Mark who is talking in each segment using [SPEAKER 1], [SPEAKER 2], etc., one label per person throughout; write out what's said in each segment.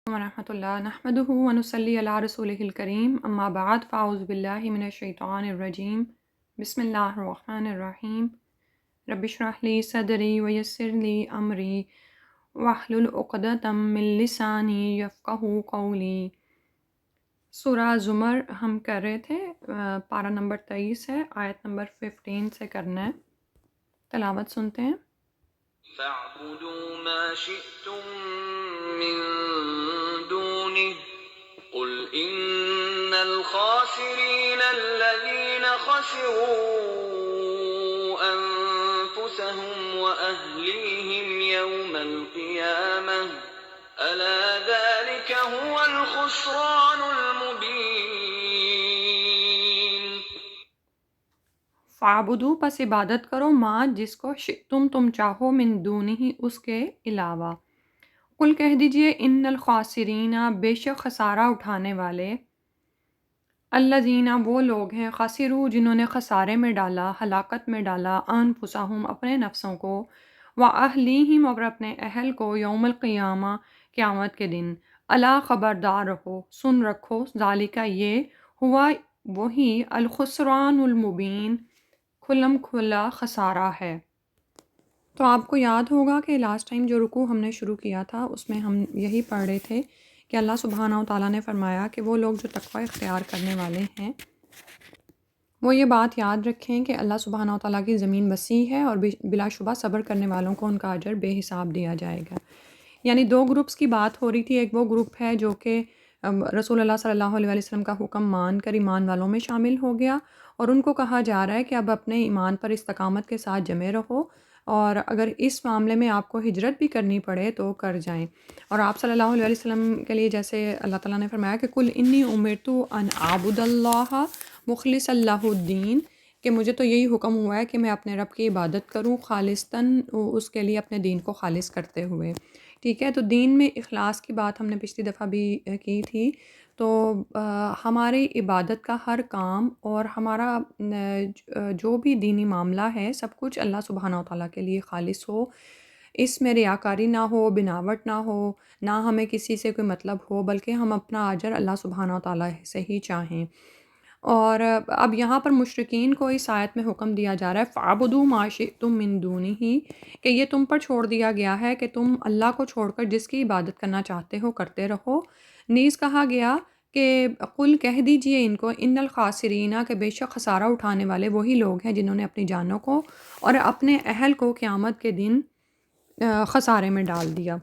[SPEAKER 1] ورحمۃ اللہ نحمدہ ونصلی علی رسولہ الکریم اما بعد فاعوذ باللہ من الشیطان الرجیم بسم اللہ الرحمن الرحیم رب اشرح لی صدری ویسر لی امری واحلل عقدۃ من لسانی یفقہوا قولی۔ سورہ زمر ہم کر رہے تھے، پارہ نمبر 23 ہے، آیت نمبر 15 سے کرنا ہے۔ تلاوت سنتے ہیں۔
[SPEAKER 2] فاعبدوا ما شئتم من دونه قل إن الخاسرين الذين خسروا أنفسهم وأهليهم يوم القيامة ألا ذلك هو الخسران المبين۔
[SPEAKER 1] فَاعْبُدُوا پس عبادت کرو ماں جس کو تم چاہو من دونہ اس کے علاوہ۔ قل کہہ دیجئے ان الخاسرین بے شک خسارہ اٹھانے والے، الذین وہ لوگ ہیں، خسروا جنہوں نے خسارے میں ڈالا، ہلاکت میں ڈالا، انفسہم اپنے نفسوں کو، واہلیہم اور اپنے اہل کو، یوم القیامہ قیامت کے دن۔ الا خبردار رہو، سن رکھو، ذالک یہ، ہوا وہی، الخسران المبین کھلم کھلا خسارہ ہے۔ تو آپ کو یاد ہوگا کہ لاسٹ ٹائم جو رکوع ہم نے شروع کیا تھا اس میں ہم یہی پڑھ رہے تھے کہ اللہ سبحانہ و تعالیٰ نے فرمایا کہ وہ لوگ جو تقوی اختیار کرنے والے ہیں وہ یہ بات یاد رکھیں کہ اللہ سبحانہ و تعالیٰ کی زمین وسیع ہے اور بلا شبہ صبر کرنے والوں کو ان کا اجر بے حساب دیا جائے گا۔ یعنی دو گروپس کی بات ہو رہی تھی، ایک وہ گروپ ہے جو کہ رسول اللہ صلی اللہ علیہ وسلم کا حکم مان کر ایمان والوں میں شامل ہو گیا، اور ان کو کہا جا رہا ہے کہ اب اپنے ایمان پر استقامت کے ساتھ جمے رہو، اور اگر اس معاملے میں آپ کو ہجرت بھی کرنی پڑے تو کر جائیں۔ اور آپ صلی اللہ علیہ وسلم کے لیے جیسے اللہ تعالیٰ نے فرمایا کہ کل انی امرت ان اعبد اللہ مخلص اللہ الدین، کہ مجھے تو یہی حکم ہوا ہے کہ میں اپنے رب کی عبادت کروں خالصتاً اس کے لیے اپنے دین کو خالص کرتے ہوئے۔ ٹھیک ہے، تو دین میں اخلاص کی بات ہم نے پچھلی دفعہ بھی کی تھی۔ تو ہماری عبادت کا ہر کام اور ہمارا جو بھی دینی معاملہ ہے سب کچھ اللہ سبحانہ و تعالیٰ کے لیے خالص ہو، اس میں ریاکاری نہ ہو، بناوٹ نہ ہو، نہ ہمیں کسی سے کوئی مطلب ہو، بلکہ ہم اپنا اجر اللہ سبحانہ و تعالیٰ سے ہی چاہیں۔ اور اب یہاں پر مشرکین کو اس آیت میں حکم دیا جا رہا ہے فَاعْبُدُوا مَا شِئْتُم مِّن دُونِهِ، کہ یہ تم پر چھوڑ دیا گیا ہے کہ تم اللہ کو چھوڑ کر جس کی عبادت کرنا چاہتے ہو کرتے رہو۔ نیز کہا گیا کہ قل کہہ دیجئے ان کو ان الخاسرین، کہ بے شک خسارہ اٹھانے والے وہی لوگ ہیں جنہوں نے اپنی جانوں کو اور اپنے اہل کو قیامت کے دن خسارے میں ڈال دیا۔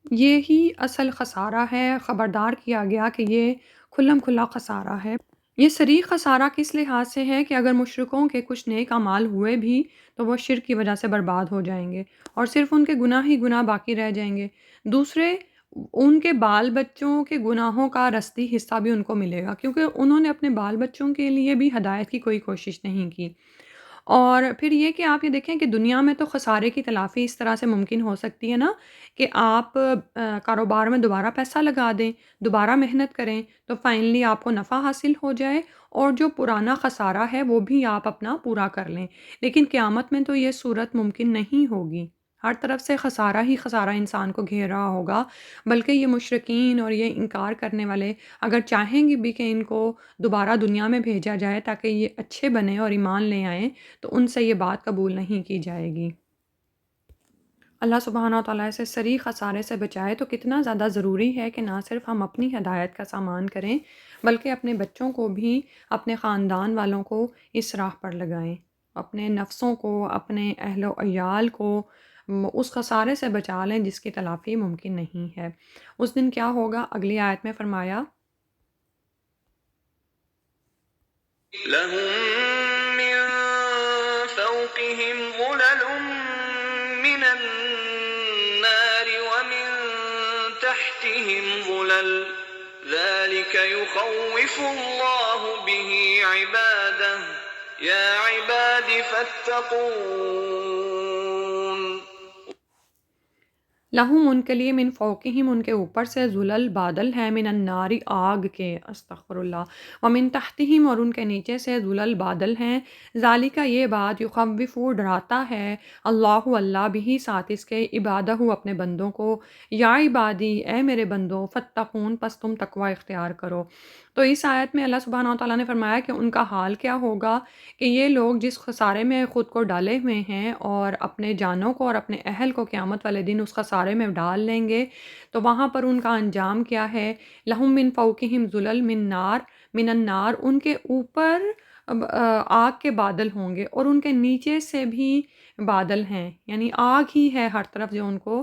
[SPEAKER 1] یہی اصل خسارہ ہے، خبردار کیا گیا کہ یہ کھلم کھلا خسارہ ہے۔ یہ صریح خسارہ کس لحاظ سے ہے کہ اگر مشرکوں کے کچھ نیک اعمال ہوئے بھی تو وہ شرک کی وجہ سے برباد ہو جائیں گے اور صرف ان کے گناہ ہی گناہ باقی رہ جائیں گے۔ دوسرے، ان کے بال بچوں کے گناہوں کا رستی حصہ بھی ان کو ملے گا، کیونکہ انہوں نے اپنے بال بچوں کے لیے بھی ہدایت کی کوئی کوشش نہیں کی۔ اور پھر یہ کہ آپ یہ دیکھیں کہ دنیا میں تو خسارے کی تلافی اس طرح سے ممکن ہو سکتی ہے نا کہ آپ کاروبار میں دوبارہ پیسہ لگا دیں، دوبارہ محنت کریں تو فائنلی آپ کو نفع حاصل ہو جائے اور جو پرانا خسارہ ہے وہ بھی آپ اپنا پورا کر لیں۔ لیکن قیامت میں تو یہ صورت ممکن نہیں ہوگی، ہر طرف سے خسارہ ہی خسارہ انسان کو گھیر رہا ہوگا، بلکہ یہ مشرکین اور یہ انکار کرنے والے اگر چاہیں گے بھی کہ ان کو دوبارہ دنیا میں بھیجا جائے تاکہ یہ اچھے بنیں اور ایمان لے آئیں تو ان سے یہ بات قبول نہیں کی جائے گی۔ اللہ سبحانہ و تعالیٰ سے صریح خسارے سے بچائے تو کتنا زیادہ ضروری ہے کہ نہ صرف ہم اپنی ہدایت کا سامان کریں بلکہ اپنے بچوں کو بھی، اپنے خاندان والوں کو اس راہ پر لگائیں، اپنے نفسوں کو، اپنے اہل و عیال کو اس خسارے سے بچا لیں جس کی تلافی ممکن نہیں ہے۔ اس دن کیا ہوگا؟ اگلی آیت میں فرمایا
[SPEAKER 2] لهم من فوقهم ظلل من النار ومن تحتهم ظلل ذلك يخوف الله به عباده يا عباد فاتقون۔
[SPEAKER 1] لہم ان کے لیے من فوقہم ان کے اوپر سے ذلل بادل ہے، من الناری آگ کے، استغفر اللہ، ومن تحتہم اور ان کے نیچے سے ذلل بادل ہیں، ذالکہ یہ بات، یخوف ڈراتا ہے اللہ اللہ بھی ساتھ اس کے، عبادہ اپنے بندوں کو، یا عبادی اے میرے بندوں، فتقون پس تم تقوی اختیار کرو۔ تو اس آیت میں اللہ سبحانہ وتعالیٰ نے فرمایا کہ ان کا حال کیا ہوگا، کہ یہ لوگ جس خسارے میں خود کو ڈالے ہوئے ہیں اور اپنے جانوں کو اور اپنے اہل کو قیامت والے دن اس خسارے میں ڈال لیں گے، تو وہاں پر ان کا انجام کیا ہے، لہم من فوقہم ظلل من النار، ان کے اوپر آگ کے بادل ہوں گے اور ان کے نیچے سے بھی بادل ہیں، یعنی آگ ہی ہے ہر طرف جو ان کو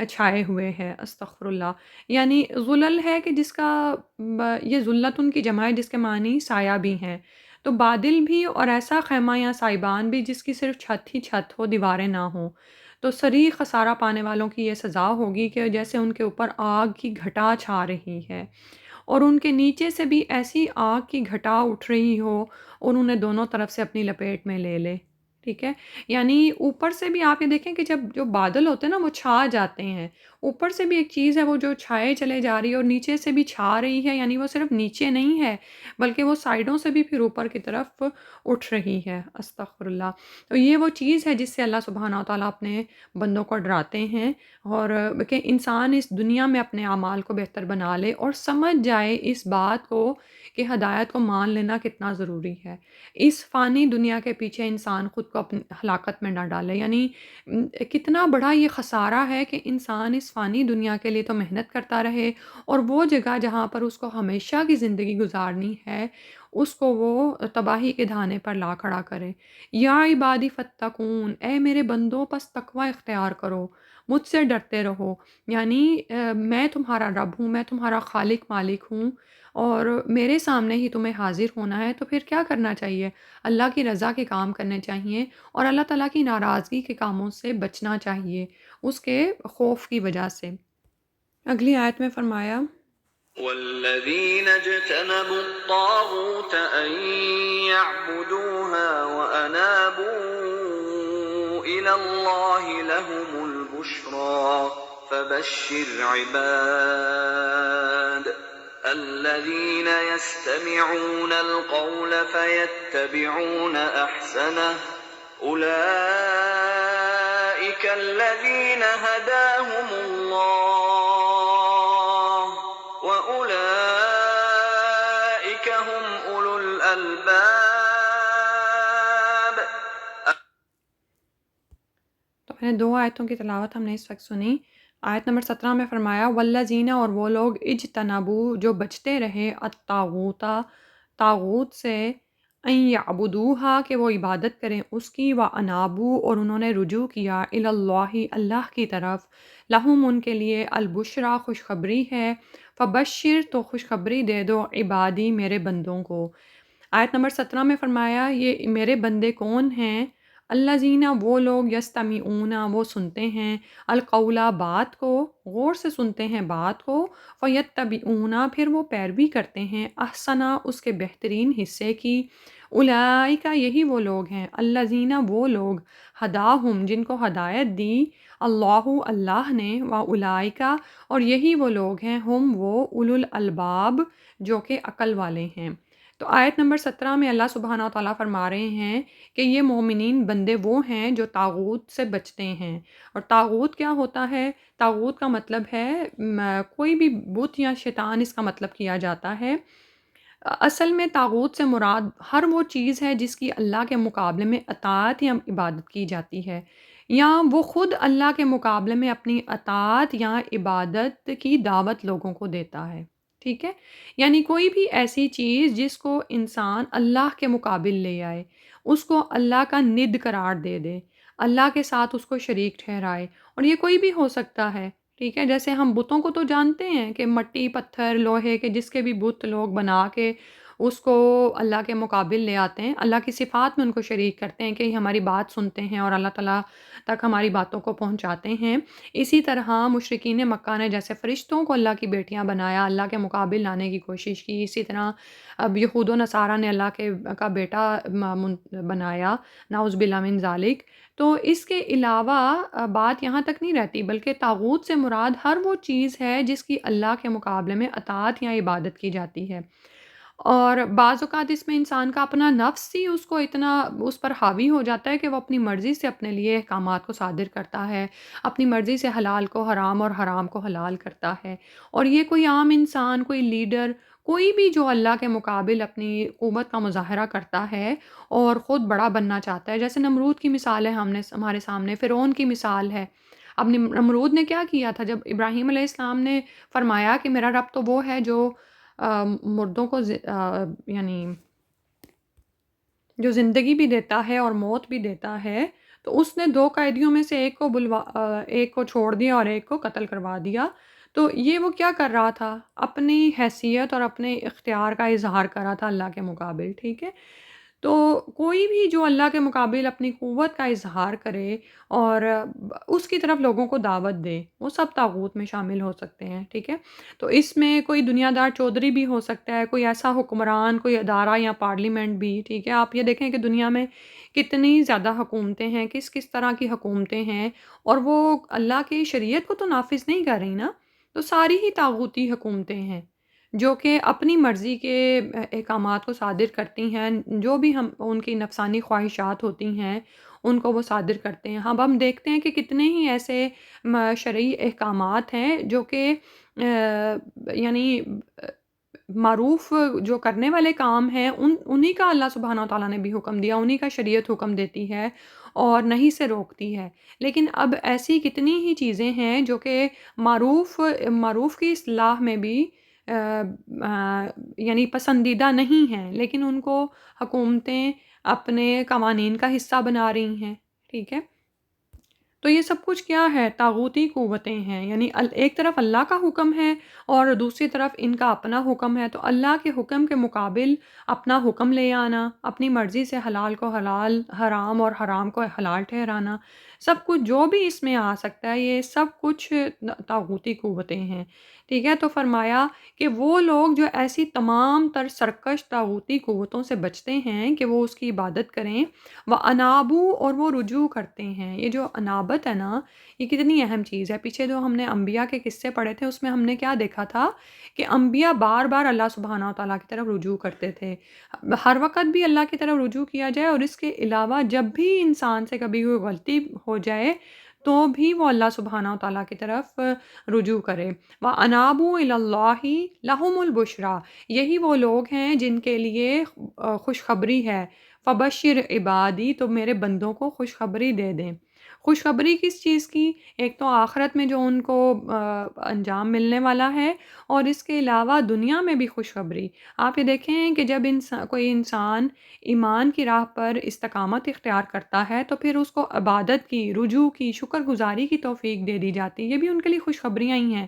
[SPEAKER 1] چھائے ہوئے ہے، استغفر اللہ۔ یعنی ظلل ہے کہ جس کا یہ ذلت ان کی جمع ہے جس کے معنی سایہ بھی ہیں، تو بادل بھی، اور ایسا خیمہ یا سائبان بھی جس کی صرف چھت ہی چھت ہو، دیواریں نہ ہوں۔ تو صریح خسارہ پانے والوں کی یہ سزا ہوگی کہ جیسے ان کے اوپر آگ کی گھٹا چھا رہی ہے اور ان کے نیچے سے بھی ایسی آگ کی گھٹا اٹھ رہی ہو اور انہیں دونوں طرف سے اپنی لپیٹ میں لے لے، ٹھیک ہے۔ یعنی اوپر سے بھی آپ یہ دیکھیں کہ جب جو بادل ہوتے ہیں نا وہ چھا جاتے ہیں، اوپر سے بھی ایک چیز ہے وہ جو چھائے چلے جا رہی ہے اور نیچے سے بھی چھا رہی ہے، یعنی وہ صرف نیچے نہیں ہے بلکہ وہ سائڈوں سے بھی پھر اوپر کی طرف اٹھ رہی ہے، استغفر اللہ۔ تو یہ وہ چیز ہے جس سے اللہ سبحانہ و تعالیٰ اپنے بندوں کو ڈراتے ہیں، اور کہ انسان اس دنیا میں اپنے اعمال کو بہتر بنا لے اور سمجھ جائے اس بات کو کہ ہدایت کو مان لینا کتنا ضروری ہے، اس فانی دنیا کے پیچھے انسان خود کو اپنی ہلاکت میں نہ ڈالے۔ یعنی کتنا بڑا یہ خسارہ ہے کہ انسان اس فانی دنیا کے لیے تو محنت کرتا رہے اور وہ جگہ جہاں پر اس کو ہمیشہ کی زندگی گزارنی ہے اس کو وہ تباہی کے دھانے پر لا کھڑا کرے۔ یا عبادی فتقون، اے میرے بندوں پس تقوی اختیار کرو، مجھ سے ڈرتے رہو، یعنی میں تمہارا رب ہوں، میں تمہارا خالق مالک ہوں اور میرے سامنے ہی تمہیں حاضر ہونا ہے، تو پھر کیا کرنا چاہیے؟ اللہ کی رضا کے کام کرنے چاہیے اور اللہ تعالیٰ کی ناراضگی کے کاموں سے بچنا چاہیے، اس کے خوف کی وجہ سے۔ اگلی آیت میں فرمایا
[SPEAKER 2] والذين اجتنبوا الطاغوت أن يعبدوها وأنابوا إلى الله لهم البشرى فبشر عباد الذين يستمعون القول فيتبعون أحسنه أولئك الذين هداهم الله وأولئك هم أولو الألباب۔
[SPEAKER 1] تو میں نے دو آیتوں کی تلاوت ہم نے اس وقت سنی۔ آیت نمبر 17 میں فرمایا والذین، اور وہ لوگ اجتنبو جو بچتے رہے، الطاغوتا طاغوت سے، ان یعبدوہا کہ وہ عبادت کریں اس کی، وانابو اور انہوں نے رجوع کیا، اللہ اللہ کی طرف، لہم ان کے لیے البشرا خوشخبری ہے، فبشر تو خوشخبری دے دو، عبادی میرے بندوں کو۔ آیت نمبر 17 میں فرمایا یہ میرے بندے کون ہیں؟ الذین وہ لوگ، یستمعون وہ سنتے ہیں، القولا بات کو، غور سے سنتے ہیں بات کو، فیتبعون پھر وہ پیروی کرتے ہیں، احسنا اس کے بہترین حصے کی، اولئک یہی وہ لوگ ہیں، الذین وہ لوگ، ہداہم جن کو ہدایت دی، اللہ اللہ نے، واولئک اور یہی وہ لوگ ہیں، ہم وہ، اولو الالباب جو کہ عقل والے ہیں۔ تو آیت نمبر 17 میں اللہ سبحانہ وتعالیٰ فرما رہے ہیں کہ یہ مومنین بندے وہ ہیں جو طاغوت سے بچتے ہیں۔ اور طاغوت کیا ہوتا ہے؟ طاغوت کا مطلب ہے کوئی بھی بت یا شیطان، اس کا مطلب کیا جاتا ہے۔ اصل میں طاغوت سے مراد ہر وہ چیز ہے جس کی اللہ کے مقابلے میں اطاعت یا عبادت کی جاتی ہے، یا وہ خود اللہ کے مقابلے میں اپنی اطاعت یا عبادت کی دعوت لوگوں کو دیتا ہے، ٹھیک ہے؟ یعنی کوئی بھی ایسی چیز جس کو انسان اللہ کے مقابل لے آئے، اس کو اللہ کا ند قرار دے دے، اللہ کے ساتھ اس کو شریک ٹھہرائے، اور یہ کوئی بھی ہو سکتا ہے، ٹھیک ہے؟ جیسے ہم بتوں کو تو جانتے ہیں کہ مٹی پتھر لوہے کے جس کے بھی بت لوگ بنا کے اس کو اللہ کے مقابل لے آتے ہیں، اللہ کی صفات میں ان کو شریک کرتے ہیں کہ یہ ہماری بات سنتے ہیں اور اللہ تعالیٰ تک ہماری باتوں کو پہنچاتے ہیں۔ اسی طرح مشرکین مکہ نے جیسے فرشتوں کو اللہ کی بیٹیاں بنایا، اللہ کے مقابل لانے کی کوشش کی، اسی طرح اب یہود و نصارہ نے اللہ کا بیٹا بنایا، نعوذ باللہ من ذالک۔ تو اس کے علاوہ بات یہاں تک نہیں رہتی، بلکہ طاغوت سے مراد ہر وہ چیز ہے جس کی اللہ کے مقابلے میں اطاعت یا عبادت کی جاتی ہے۔ اور بعض اوقات اس میں انسان کا اپنا نفس ہی اس کو اتنا اس پر حاوی ہو جاتا ہے کہ وہ اپنی مرضی سے اپنے لیے احکامات کو صادر کرتا ہے، اپنی مرضی سے حلال کو حرام اور حرام کو حلال کرتا ہے۔ اور یہ کوئی عام انسان، کوئی لیڈر، کوئی بھی جو اللہ کے مقابل اپنی قوت کا مظاہرہ کرتا ہے اور خود بڑا بننا چاہتا ہے، جیسے نمرود کی مثال ہے ہمارے سامنے، فرعون کی مثال ہے۔ اب نمرود نے کیا کیا تھا جب ابراہیم علیہ السلام نے فرمایا کہ میرا رب تو وہ ہے جو مردوں کو یعنی جو زندگی بھی دیتا ہے اور موت بھی دیتا ہے، تو اس نے 2 قیدیوں میں سے ایک کو چھوڑ دیا اور ایک کو قتل کروا دیا۔ تو یہ وہ کیا کر رہا تھا؟ اپنی حیثیت اور اپنے اختیار کا اظہار کر رہا تھا اللہ کے مقابل، ٹھیک ہے؟ تو کوئی بھی جو اللہ کے مقابل اپنی قوت کا اظہار کرے اور اس کی طرف لوگوں کو دعوت دے، وہ سب طاغوت میں شامل ہو سکتے ہیں، ٹھیک ہے؟ تو اس میں کوئی دنیا دار چودھری بھی ہو سکتا ہے، کوئی ایسا حکمران، کوئی ادارہ یا پارلیمنٹ بھی، ٹھیک ہے؟ آپ یہ دیکھیں کہ دنیا میں کتنی زیادہ حکومتیں ہیں، کس کس طرح کی حکومتیں ہیں، اور وہ اللہ کی شریعت کو تو نافذ نہیں کر رہی نا، تو ساری ہی طاغوتی حکومتیں ہیں جو کہ اپنی مرضی کے احکامات کو صادر کرتی ہیں، جو بھی ان کی نفسانی خواہشات ہوتی ہیں ان کو وہ صادر کرتے ہیں۔ اب ہم دیکھتے ہیں کہ کتنے ہی ایسے شرعی احکامات ہیں جو کہ یعنی معروف جو کرنے والے کام ہیں انہی کا اللہ سبحانہ وتعالیٰ نے بھی حکم دیا، انہی کا شریعت حکم دیتی ہے اور نہیں سے روکتی ہے۔ لیکن اب ایسی کتنی ہی چیزیں ہیں جو کہ معروف کی اصطلاح میں بھی یعنی پسندیدہ نہیں ہیں، لیکن ان کو حکومتیں اپنے قوانین کا حصہ بنا رہی ہیں، ٹھیک ہے؟ تو یہ سب کچھ کیا ہے؟ طاغوتی قوتیں ہیں، یعنی ایک طرف اللہ کا حکم ہے اور دوسری طرف ان کا اپنا حکم ہے، تو اللہ کے حکم کے مقابل اپنا حکم لے آنا، اپنی مرضی سے حلال کو حلال، حرام اور حرام کو حلال ٹھہرانا، سب کچھ جو بھی اس میں آ سکتا ہے یہ سب کچھ طاغوتی قوتیں ہیں، ٹھیک ہے؟ تو فرمایا کہ وہ لوگ جو ایسی تمام تر سرکش طاغوتی قوتوں سے بچتے ہیں کہ وہ اس کی عبادت کریں، وہ انابو اور وہ رجوع کرتے ہیں۔ یہ جو انابت ہے نا، یہ کتنی اہم چیز ہے۔ پیچھے جو ہم نے انبیاء کے قصے پڑھے تھے اس میں ہم نے کیا دیکھا تھا کہ انبیاء بار بار اللہ سبحانہ و تعالیٰ کی طرف رجوع کرتے تھے۔ ہر وقت بھی اللہ کی طرف رجوع کیا جائے، اور اس کے علاوہ جب بھی انسان سے کبھی کوئی غلطی ہو جائے تو بھی وہ اللہ سبحانہ و تعالیٰ کی طرف رجوع کرے۔ وَأَنَابُوا إِلَى اللَّهِ لَهُمُ الْبُشْرَىٰ، یہی وہ لوگ ہیں جن کے لیے خوشخبری ہے۔ فبشر عبادی، تو میرے بندوں کو خوشخبری دے دیں۔ خوشخبری کس چیز کی؟ ایک تو آخرت میں جو ان کو انجام ملنے والا ہے، اور اس کے علاوہ دنیا میں بھی خوشخبری۔ آپ یہ دیکھیں کہ جب کوئی انسان ایمان کی راہ پر استقامت اختیار کرتا ہے تو پھر اس کو عبادت کی، رجوع کی، شکر گزاری کی توفیق دے دی جاتی ہے، یہ بھی ان کے لیے خوشخبریاں ہی ہیں۔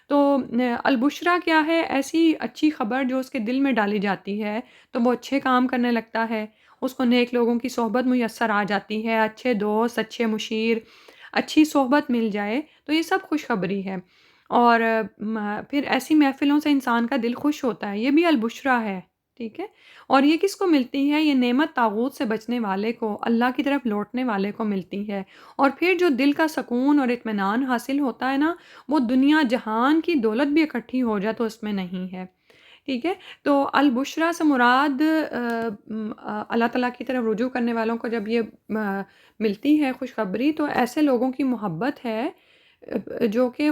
[SPEAKER 1] تو البشرا کیا ہے؟ ایسی اچھی خبر جو اس کے دل میں ڈالی جاتی ہے تو وہ اچھے کام کرنے لگتا ہے، اس کو نیک لوگوں کی صحبت میسر آ جاتی ہے، اچھے دوست، اچھے مشیر، اچھی صحبت مل جائے، تو یہ سب خوشخبری ہے۔ اور پھر ایسی محفلوں سے انسان کا دل خوش ہوتا ہے، یہ بھی البشرا ہے، ٹھیک ہے؟ اور یہ کس کو ملتی ہے؟ یہ نعمت طاغوت سے بچنے والے کو، اللہ کی طرف لوٹنے والے کو ملتی ہے۔ اور پھر جو دل کا سکون اور اطمینان حاصل ہوتا ہے نا، وہ دنیا جہان کی دولت بھی اکٹھی ہو جائے تو اس میں نہیں ہے، ٹھیک ہے؟ تو البشرا سے مراد اللہ تعالیٰ کی طرف رجوع کرنے والوں کو جب یہ ملتی ہے خوشخبری، تو ایسے لوگوں کی محبت ہے جو کہ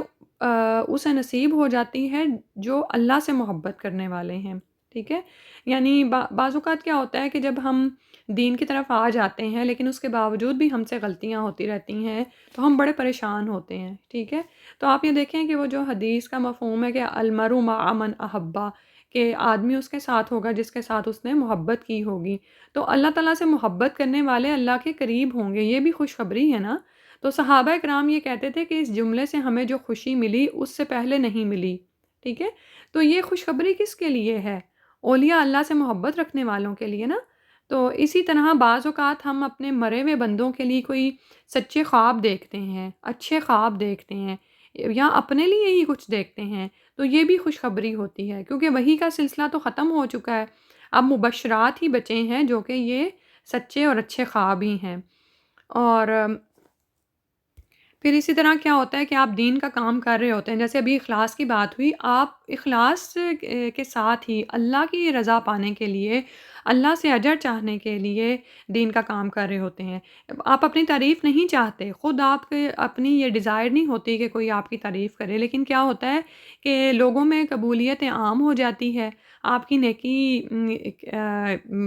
[SPEAKER 1] اسے نصیب ہو جاتی ہے جو اللہ سے محبت کرنے والے ہیں، ٹھیک ہے؟ یعنی بعض اوقات کیا ہوتا ہے کہ جب ہم دین کی طرف آ جاتے ہیں لیکن اس کے باوجود بھی ہم سے غلطیاں ہوتی رہتی ہیں تو ہم بڑے پریشان ہوتے ہیں، ٹھیک ہے؟ تو آپ یہ دیکھیں کہ وہ جو حدیث کا مفہوم ہے کہ المرء مع من احبہ، کہ آدمی اس کے ساتھ ہوگا جس کے ساتھ اس نے محبت کی ہوگی، تو اللہ تعالیٰ سے محبت کرنے والے اللہ کے قریب ہوں گے، یہ بھی خوشخبری ہے نا؟ تو صحابہ کرام یہ کہتے تھے کہ اس جملے سے ہمیں جو خوشی ملی اس سے پہلے نہیں ملی، ٹھیک ہے؟ تو یہ خوشخبری کس کے لیے ہے؟ اولیاء اللہ سے محبت رکھنے والوں کے لیے نا. تو اسی طرح بعض اوقات ہم اپنے مرے ہوئے بندوں کے لیے کوئی سچے خواب دیکھتے ہیں، اچھے خواب دیکھتے ہیں یا اپنے لیے ہی کچھ دیکھتے ہیں، تو یہ بھی خوشخبری ہوتی ہے، کیونکہ وحی کا سلسلہ تو ختم ہو چکا ہے. اب مبشرات ہی بچے ہیں جو کہ یہ سچے اور اچھے خواب ہی ہیں. اور پھر اسی طرح کیا ہوتا ہے کہ آپ دین کا کام کر رہے ہوتے ہیں، جیسے ابھی اخلاص کی بات ہوئی، آپ اخلاص کے ساتھ ہی اللہ کی رضا پانے کے لیے، اللہ سے اجر چاہنے کے لیے دین کا کام کر رہے ہوتے ہیں. آپ اپنی تعریف نہیں چاہتے، خود آپ کے اپنی یہ ڈیزائر نہیں ہوتی کہ کوئی آپ کی تعریف کرے، لیکن کیا ہوتا ہے کہ لوگوں میں قبولیت عام ہو جاتی ہے، آپ کی نیکی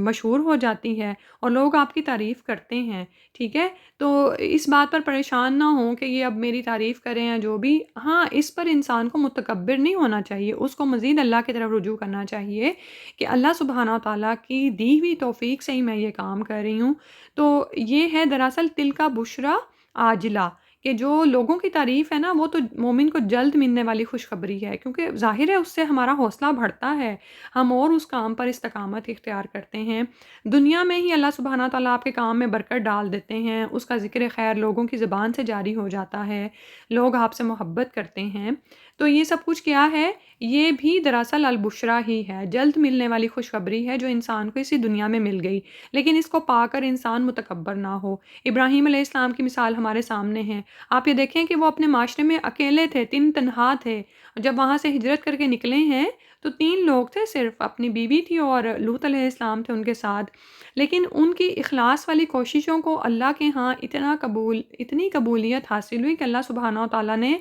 [SPEAKER 1] مشہور ہو جاتی ہے اور لوگ آپ کی تعریف کرتے ہیں. ٹھیک ہے، تو اس بات پر پریشان نہ ہوں کہ یہ اب میری تعریف کریں یا جو بھی. ہاں، اس پر انسان کو متکبر نہیں ہونا چاہیے، اس کو مزید اللہ کی طرف رجوع کرنا چاہیے کہ اللہ سبحانہ و تعالیٰ کی دی ہوئی توفیق سے ہی میں یہ کام کر رہی ہوں. تو یہ ہے دراصل تلک بشریٰ عاجلہ، کہ جو لوگوں کی تعریف ہے نا، وہ تو مومن کو جلد ملنے والی خوشخبری ہے، کیونکہ ظاہر ہے اس سے ہمارا حوصلہ بڑھتا ہے، ہم اور اس کام پر استقامت اختیار کرتے ہیں. دنیا میں ہی اللہ سبحانہ تعالیٰ آپ کے کام میں برکت ڈال دیتے ہیں، اس کا ذکر خیر لوگوں کی زبان سے جاری ہو جاتا ہے، لوگ آپ سے محبت کرتے ہیں. تو یہ سب کچھ کیا ہے؟ یہ بھی دراصل البشریٰ ہی ہے، جلد ملنے والی خوشخبری ہے جو انسان کو اسی دنیا میں مل گئی، لیکن اس کو پا کر انسان متکبر نہ ہو. ابراہیم علیہ السلام کی مثال ہمارے سامنے ہے. آپ یہ دیکھیں کہ وہ اپنے معاشرے میں اکیلے تھے، تنہا تھے. جب وہاں سے ہجرت کر کے نکلے ہیں تو 3 لوگ تھے صرف، اپنی بیوی تھی اور لوط علیہ السلام تھے ان کے ساتھ. لیکن ان کی اخلاص والی کوششوں کو اللہ کے ہاں اتنی قبولیت حاصل ہوئی کہ اللہ سبحانہ و تعالیٰ نے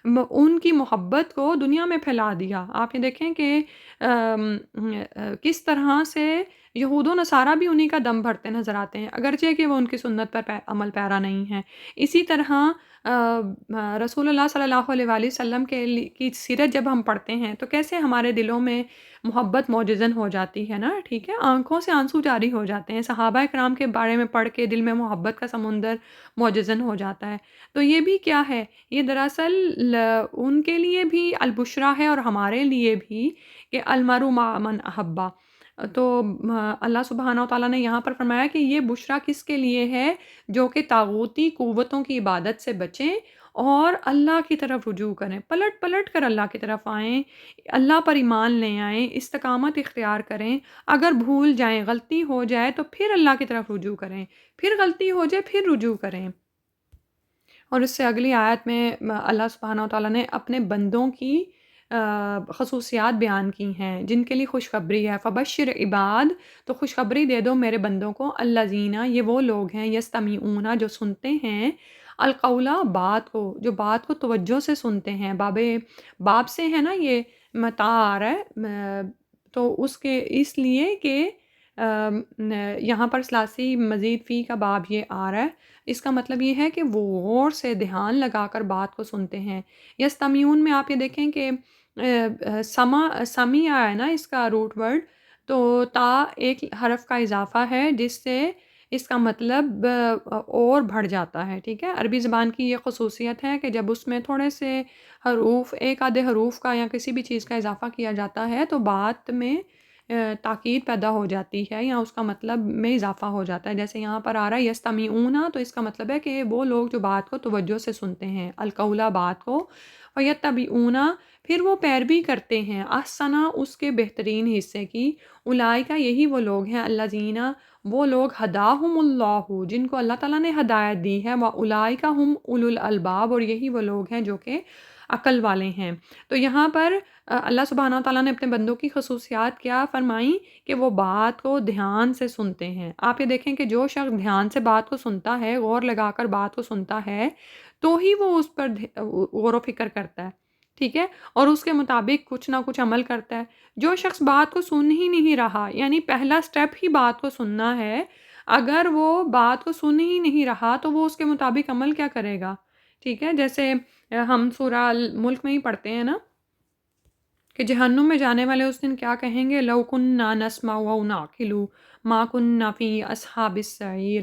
[SPEAKER 1] ان کی محبت کو دنیا میں پھیلا دیا. آپ یہ دیکھیں کہ کس طرح سے یہود و نصارہ بھی انہی کا دم بھرتے نظر آتے ہیں، اگرچہ کہ وہ ان کی سنت پر عمل پیرا نہیں ہیں. اسی طرح رسول اللہ صلی اللہ علیہ وآلہ وسلم کی سیرت جب ہم پڑھتے ہیں تو کیسے ہمارے دلوں میں محبت موجزن ہو جاتی ہے نا. ٹھیک ہے، آنکھوں سے آنسو جاری ہو جاتے ہیں، صحابہ کرام کے بارے میں پڑھ کے دل میں محبت کا سمندر موجزن ہو جاتا ہے. تو یہ بھی کیا ہے؟ یہ دراصل ان کے لیے بھی البشریٰ ہے اور ہمارے لیے بھی کہ المرء مع من احبا. تو اللہ سبحانہ و تعالیٰ نے یہاں پر فرمایا کہ یہ بشریٰ کس کے لیے ہے؟ جو کہ طاغوتی قوتوں کی عبادت سے بچیں اور اللہ کی طرف رجوع کریں، پلٹ پلٹ کر اللہ کی طرف آئیں، اللہ پر ایمان لے آئیں، استقامت اختیار کریں. اگر بھول جائیں، غلطی ہو جائے تو پھر اللہ کی طرف رجوع کریں، پھر غلطی ہو جائے پھر رجوع کریں. اور اس سے اگلی آیت میں اللہ سبحانہ و تعالیٰ نے اپنے بندوں کی خصوصیات بیان کی ہیں جن کے لیے خوشخبری ہے. فبشر عباد، تو خوشخبری دے دو میرے بندوں کو، الذین، یہ وہ لوگ ہیں، یستمعون، جو سنتے ہیں، القولا، بات کو، جو بات کو توجہ سے سنتے ہیں. باب سے ہے نا یہ متا آ رہا ہے، تو اس لیے کہ یہاں پر ثلاثی مزید فی کا باب یہ آ رہا ہے. اس کا مطلب یہ ہے کہ وہ غور سے دھیان لگا کر بات کو سنتے ہیں. یستمیعون میں آپ یہ دیکھیں کہ سمیع ہے نا اس کا روٹ ورڈ، تو تا ایک حرف کا اضافہ ہے جس سے اس کا مطلب اور بڑھ جاتا ہے. ٹھیک ہے، عربی زبان کی یہ خصوصیت ہے کہ جب اس میں تھوڑے سے حروف، ایک آدھے حروف کا یا کسی بھی چیز کا اضافہ کیا جاتا ہے تو بات میں تاکید پیدا ہو جاتی ہے یا اس کا مطلب میں اضافہ ہو جاتا ہے. جیسے یہاں پر آ رہا ہے یستمیعون، تو اس کا مطلب ہے کہ وہ لوگ جو بات کو توجہ سے سنتے ہیں، القولا، بات کو، ویتبعون، پھر وہ پیروی کرتے ہیں، احسنا، اس کے بہترین حصے کی. اولئک، یہی وہ لوگ ہیں، الذین، وہ لوگ، ہداہم اللہ، جن کو اللہ تعالیٰ نے ہدایت دی ہے، واولئک هم اولو الالباب، اور یہی وہ لوگ ہیں جو کہ عقل والے ہیں. تو یہاں پر اللہ سبحانہ و تعالیٰ نے اپنے بندوں کی خصوصیات کیا فرمائیں کہ وہ بات کو دھیان سے سنتے ہیں. آپ یہ دیکھیں کہ جو شخص دھیان سے بات کو سنتا ہے، غور لگا کر بات کو سنتا ہے، تو ہی وہ اس پر غور و فکر کرتا ہے. ٹھیک ہے، اور اس کے مطابق کچھ نہ کچھ عمل کرتا ہے. جو شخص بات کو سن ہی نہیں رہا، یعنی پہلا سٹیپ ہی بات کو سننا ہے، اگر وہ بات کو سن ہی نہیں رہا تو وہ اس کے مطابق عمل کیا کرے گا؟ ٹھیک ہے، جیسے ہم سورہ الملک میں ہی پڑھتے ہیں نا کہ جہنم میں جانے والے اس دن کیا کہیں گے، لو کننا نسمع و نعقل ما کننا فی اصحاب السعیر.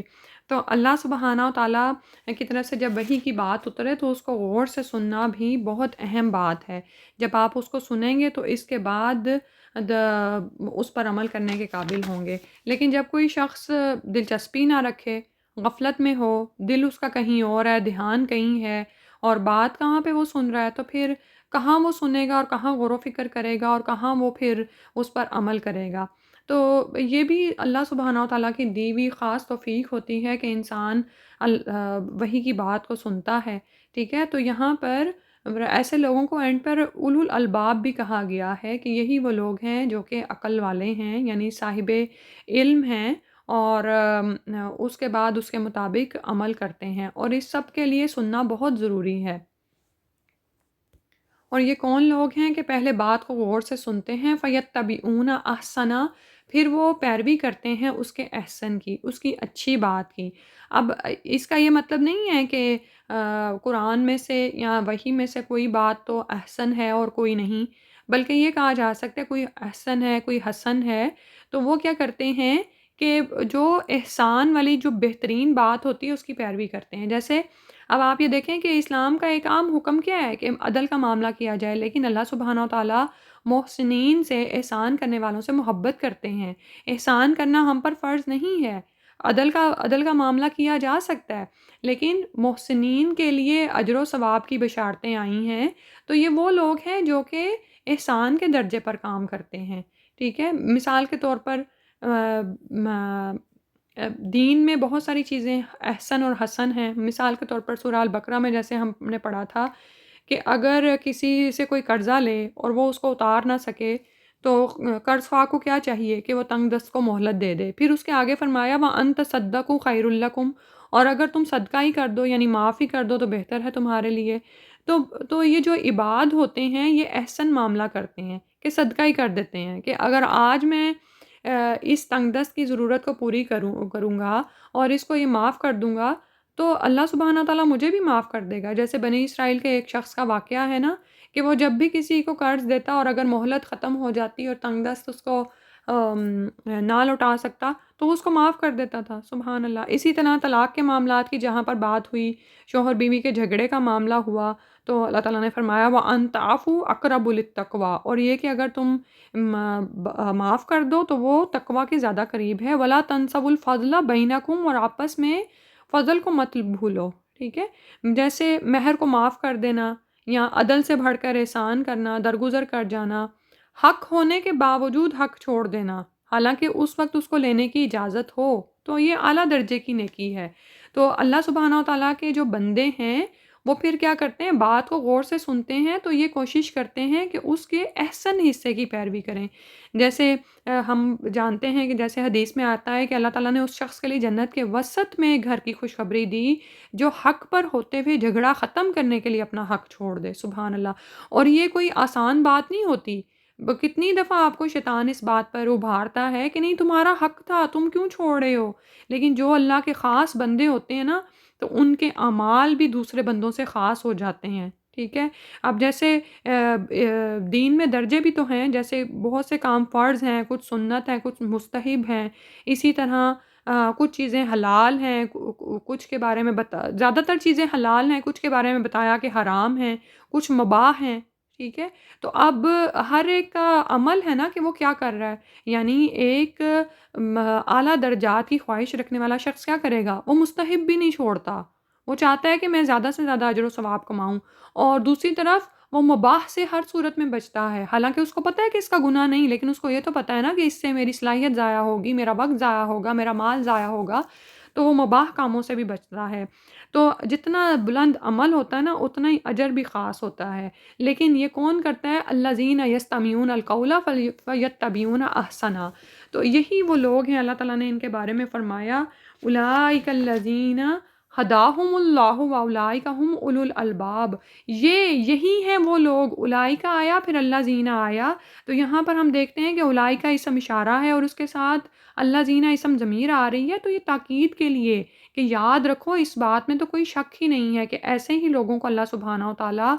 [SPEAKER 1] تو اللہ سبحانہ و تعالیٰ کی طرف سے جب وحی کی بات اترے تو اس کو غور سے سننا بھی بہت اہم بات ہے. جب آپ اس کو سنیں گے تو اس کے بعد اس پر عمل کرنے کے قابل ہوں گے. لیکن جب کوئی شخص دلچسپی نہ رکھے، غفلت میں ہو، دل اس کا کہیں اور ہے، دھیان کہیں ہے، اور بات کہاں پہ وہ سن رہا ہے، تو پھر کہاں وہ سنے گا اور کہاں غور و فکر کرے گا اور کہاں وہ پھر اس پر عمل کرے گا. تو یہ بھی اللہ سبحانہ و تعالیٰ کی دی ہوئی خاص توفیق ہوتی ہے کہ انسان وحی کی بات کو سنتا ہے. ٹھیک ہے، تو یہاں پر ایسے لوگوں کو اینڈ پر اولو الالباب بھی کہا گیا ہے کہ یہی وہ لوگ ہیں جو کہ عقل والے ہیں، یعنی صاحب علم ہیں، اور اس کے بعد اس کے مطابق عمل کرتے ہیں، اور اس سب کے لیے سننا بہت ضروری ہے. اور یہ کون لوگ ہیں کہ پہلے بات کو غور سے سنتے ہیں، فَيَتَّبِعُونَ أَحْسَنَ، پھر وہ پیروی کرتے ہیں اس کے احسن کی، اس کی اچھی بات کی. اب اس کا یہ مطلب نہیں ہے کہ قرآن میں سے یا وحی میں سے کوئی بات تو احسن ہے اور کوئی نہیں، بلکہ یہ کہا جا سکتا ہے کوئی احسن ہے، کوئی حسن ہے، تو وہ کیا کرتے ہیں کہ جو احسان والی جو بہترین بات ہوتی ہے اس کی پیروی کرتے ہیں. جیسے اب آپ یہ دیکھیں کہ اسلام کا ایک عام حکم کیا ہے کہ عدل کا معاملہ کیا جائے، لیکن اللہ سبحانہ و تعالیٰ محسنین سے، احسان کرنے والوں سے محبت کرتے ہیں. احسان کرنا ہم پر فرض نہیں ہے. عدل کا معاملہ کیا جا سکتا ہے، لیکن محسنین کے لیے اجر و ثواب کی بشارتیں آئی ہیں. تو یہ وہ لوگ ہیں جو کہ احسان کے درجے پر کام کرتے ہیں. ٹھیک ہے، مثال کے طور پر دین میں بہت ساری چیزیں احسن اور حسن ہیں. مثال کے طور پر سورہ البقرہ میں جیسے ہم نے پڑھا تھا کہ اگر کسی سے کوئی قرضہ لے اور وہ اس کو اتار نہ سکے تو قرض خواہ کو کیا چاہیے کہ وہ تنگ دست کو مہلت دے دے. پھر اس کے آگے فرمایا وَأَن تَصَدَّقُوا خَيْرٌ لَكُمْ، اور اگر تم صدقہ ہی کر دو، یعنی معاف ہی کر دو، تو بہتر ہے تمہارے لیے. تو یہ جو عباد ہوتے ہیں یہ احسن معاملہ کرتے ہیں کہ صدقہ ہی کر دیتے ہیں کہ اگر آج میں اس تنگ دست کی ضرورت کو پوری کروں گا اور اس کو یہ معاف کر دوں گا تو اللہ سبحانہ تعالیٰ مجھے بھی معاف کر دے گا. جیسے بنی اسرائیل کے ایک شخص کا واقعہ ہے نا کہ وہ جب بھی کسی کو قرض دیتا اور اگر مہلت ختم ہو جاتی اور تنگ دست اس کو نہ لوٹا سکتا تو اس کو معاف کر دیتا تھا. سبحان اللہ. اسی طرح طلاق کے معاملات کی جہاں پر بات ہوئی، شوہر بیوی کے جھگڑے کا معاملہ ہوا، تو اللہ تعالیٰ نے فرمایا وَأَن تَعْفُوا أَقْرَبُ لِلتَّقْوَىٰ، اور یہ کہ اگر تم معاف کر دو تو وہ تقوی کے زیادہ قریب ہے. وَلَا تَنْسَوُا الْفَضْلَ بَيْنَكُمْ، اور آپس میں فضل کو مت بھولو. ٹھیک ہے، جیسے مہر کو معاف کر دینا یا عدل سے بڑھ کر احسان کرنا، درگزر کر جانا، حق ہونے کے باوجود حق چھوڑ دینا حالانکہ اس وقت اس کو لینے کی اجازت ہو، تو یہ اعلیٰ درجے کی نیکی ہے. تو اللہ سبحانہ و تعالیٰ کے جو بندے ہیں وہ پھر کیا کرتے ہیں، بات کو غور سے سنتے ہیں تو یہ کوشش کرتے ہیں کہ اس کے احسن حصے کی پیروی کریں. جیسے ہم جانتے ہیں کہ جیسے حدیث میں آتا ہے کہ اللہ تعالیٰ نے اس شخص کے لیے جنت کے وسط میں گھر کی خوشخبری دی جو حق پر ہوتے ہوئے جھگڑا ختم کرنے کے لیے اپنا حق چھوڑ دے. سبحان اللہ. اور یہ کوئی آسان بات نہیں ہوتی. کتنی دفعہ آپ کو شیطان اس بات پر ابھارتا ہے کہ نہیں تمہارا حق تھا، تم کیوں چھوڑ رہے ہو. لیکن جو اللہ کے خاص بندے ہوتے ہیں نا تو ان کے اعمال بھی دوسرے بندوں سے خاص ہو جاتے ہیں. ٹھیک ہے، اب جیسے دین میں درجے بھی تو ہیں، جیسے بہت سے کام فرض ہیں، کچھ سنت ہیں، کچھ مستحب ہیں. اسی طرح کچھ چیزیں حلال ہیں، کچھ کے بارے میں زیادہ تر چیزیں حلال ہیں، کچھ کے بارے میں بتایا کہ حرام ہیں، کچھ مباح ہیں. ٹھیک ہے، تو اب ہر ایک کا عمل ہے نا کہ وہ کیا کر رہا ہے. یعنی ایک اعلیٰ درجات کی خواہش رکھنے والا شخص کیا کرے گا، وہ مستحب بھی نہیں چھوڑتا، وہ چاہتا ہے کہ میں زیادہ سے زیادہ اجر و ثواب کماؤں. اور دوسری طرف وہ مباح سے ہر صورت میں بچتا ہے، حالانکہ اس کو پتہ ہے کہ اس کا گناہ نہیں، لیکن اس کو یہ تو پتہ ہے نا کہ اس سے میری صلاحیت ضائع ہوگی، میرا وقت ضائع ہوگا، میرا مال ضائع ہوگا، تو وہ مباح کاموں سے بھی بچتا ہے. تو جتنا بلند عمل ہوتا ہے نا اتنا ہی اجر بھی خاص ہوتا ہے. لیکن یہ کون کرتا ہے، الذین یستمعون القول فیتبعون احسنہ. تو یہی وہ لوگ ہیں، اللہ تعالیٰ نے ان کے بارے میں فرمایا اولئک الذین ہداہم اللہ واولئک ھم اولو الالباب. یہی ہیں وہ لوگ. اولئک آیا پھر الذین آیا، تو یہاں پر ہم دیکھتے ہیں کہ اولئک اسم اشارہ ہے اور اس کے ساتھ الذین اسم ضمیر آ رہی ہے. تو یہ تاکید کے لیے کہ یاد رکھو اس بات میں تو کوئی شک ہی نہیں ہے کہ ایسے ہی لوگوں کو اللہ سبحانہ و تعالیٰ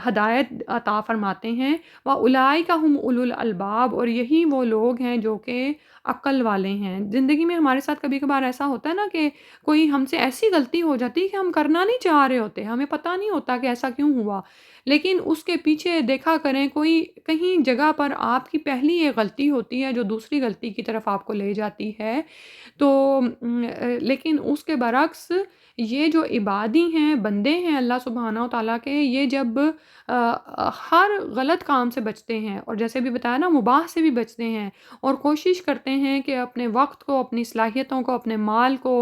[SPEAKER 1] ہدایت عطا فرماتے ہیں۔ وَأُولَٰئِکَ هُمْ أُولُو الْأَلْبَابِ، اور یہی وہ لوگ ہیں جو کہ عقل والے ہیں۔ زندگی میں ہمارے ساتھ کبھی کبھار ایسا ہوتا ہے نا کہ کوئی ہم سے ایسی غلطی ہو جاتی ہے کہ ہم کرنا نہیں چاہ رہے ہوتے، ہمیں پتہ نہیں ہوتا کہ ایسا کیوں ہوا، لیکن اس کے پیچھے دیکھا کریں کوئی کہیں جگہ پر آپ کی پہلی ایک غلطی ہوتی ہے جو دوسری غلطی کی طرف آپ کو لے جاتی ہے۔ تو لیکن اس کے برعکس یہ جو عبادی ہیں، بندے ہیں اللہ سبحانہ و تعالیٰ کے، یہ جب ہر غلط کام سے بچتے ہیں، اور جیسے بھی بتایا نا مباح سے بھی بچتے ہیں، اور کوشش کرتے ہیں کہ اپنے وقت کو، اپنی صلاحیتوں کو، اپنے مال کو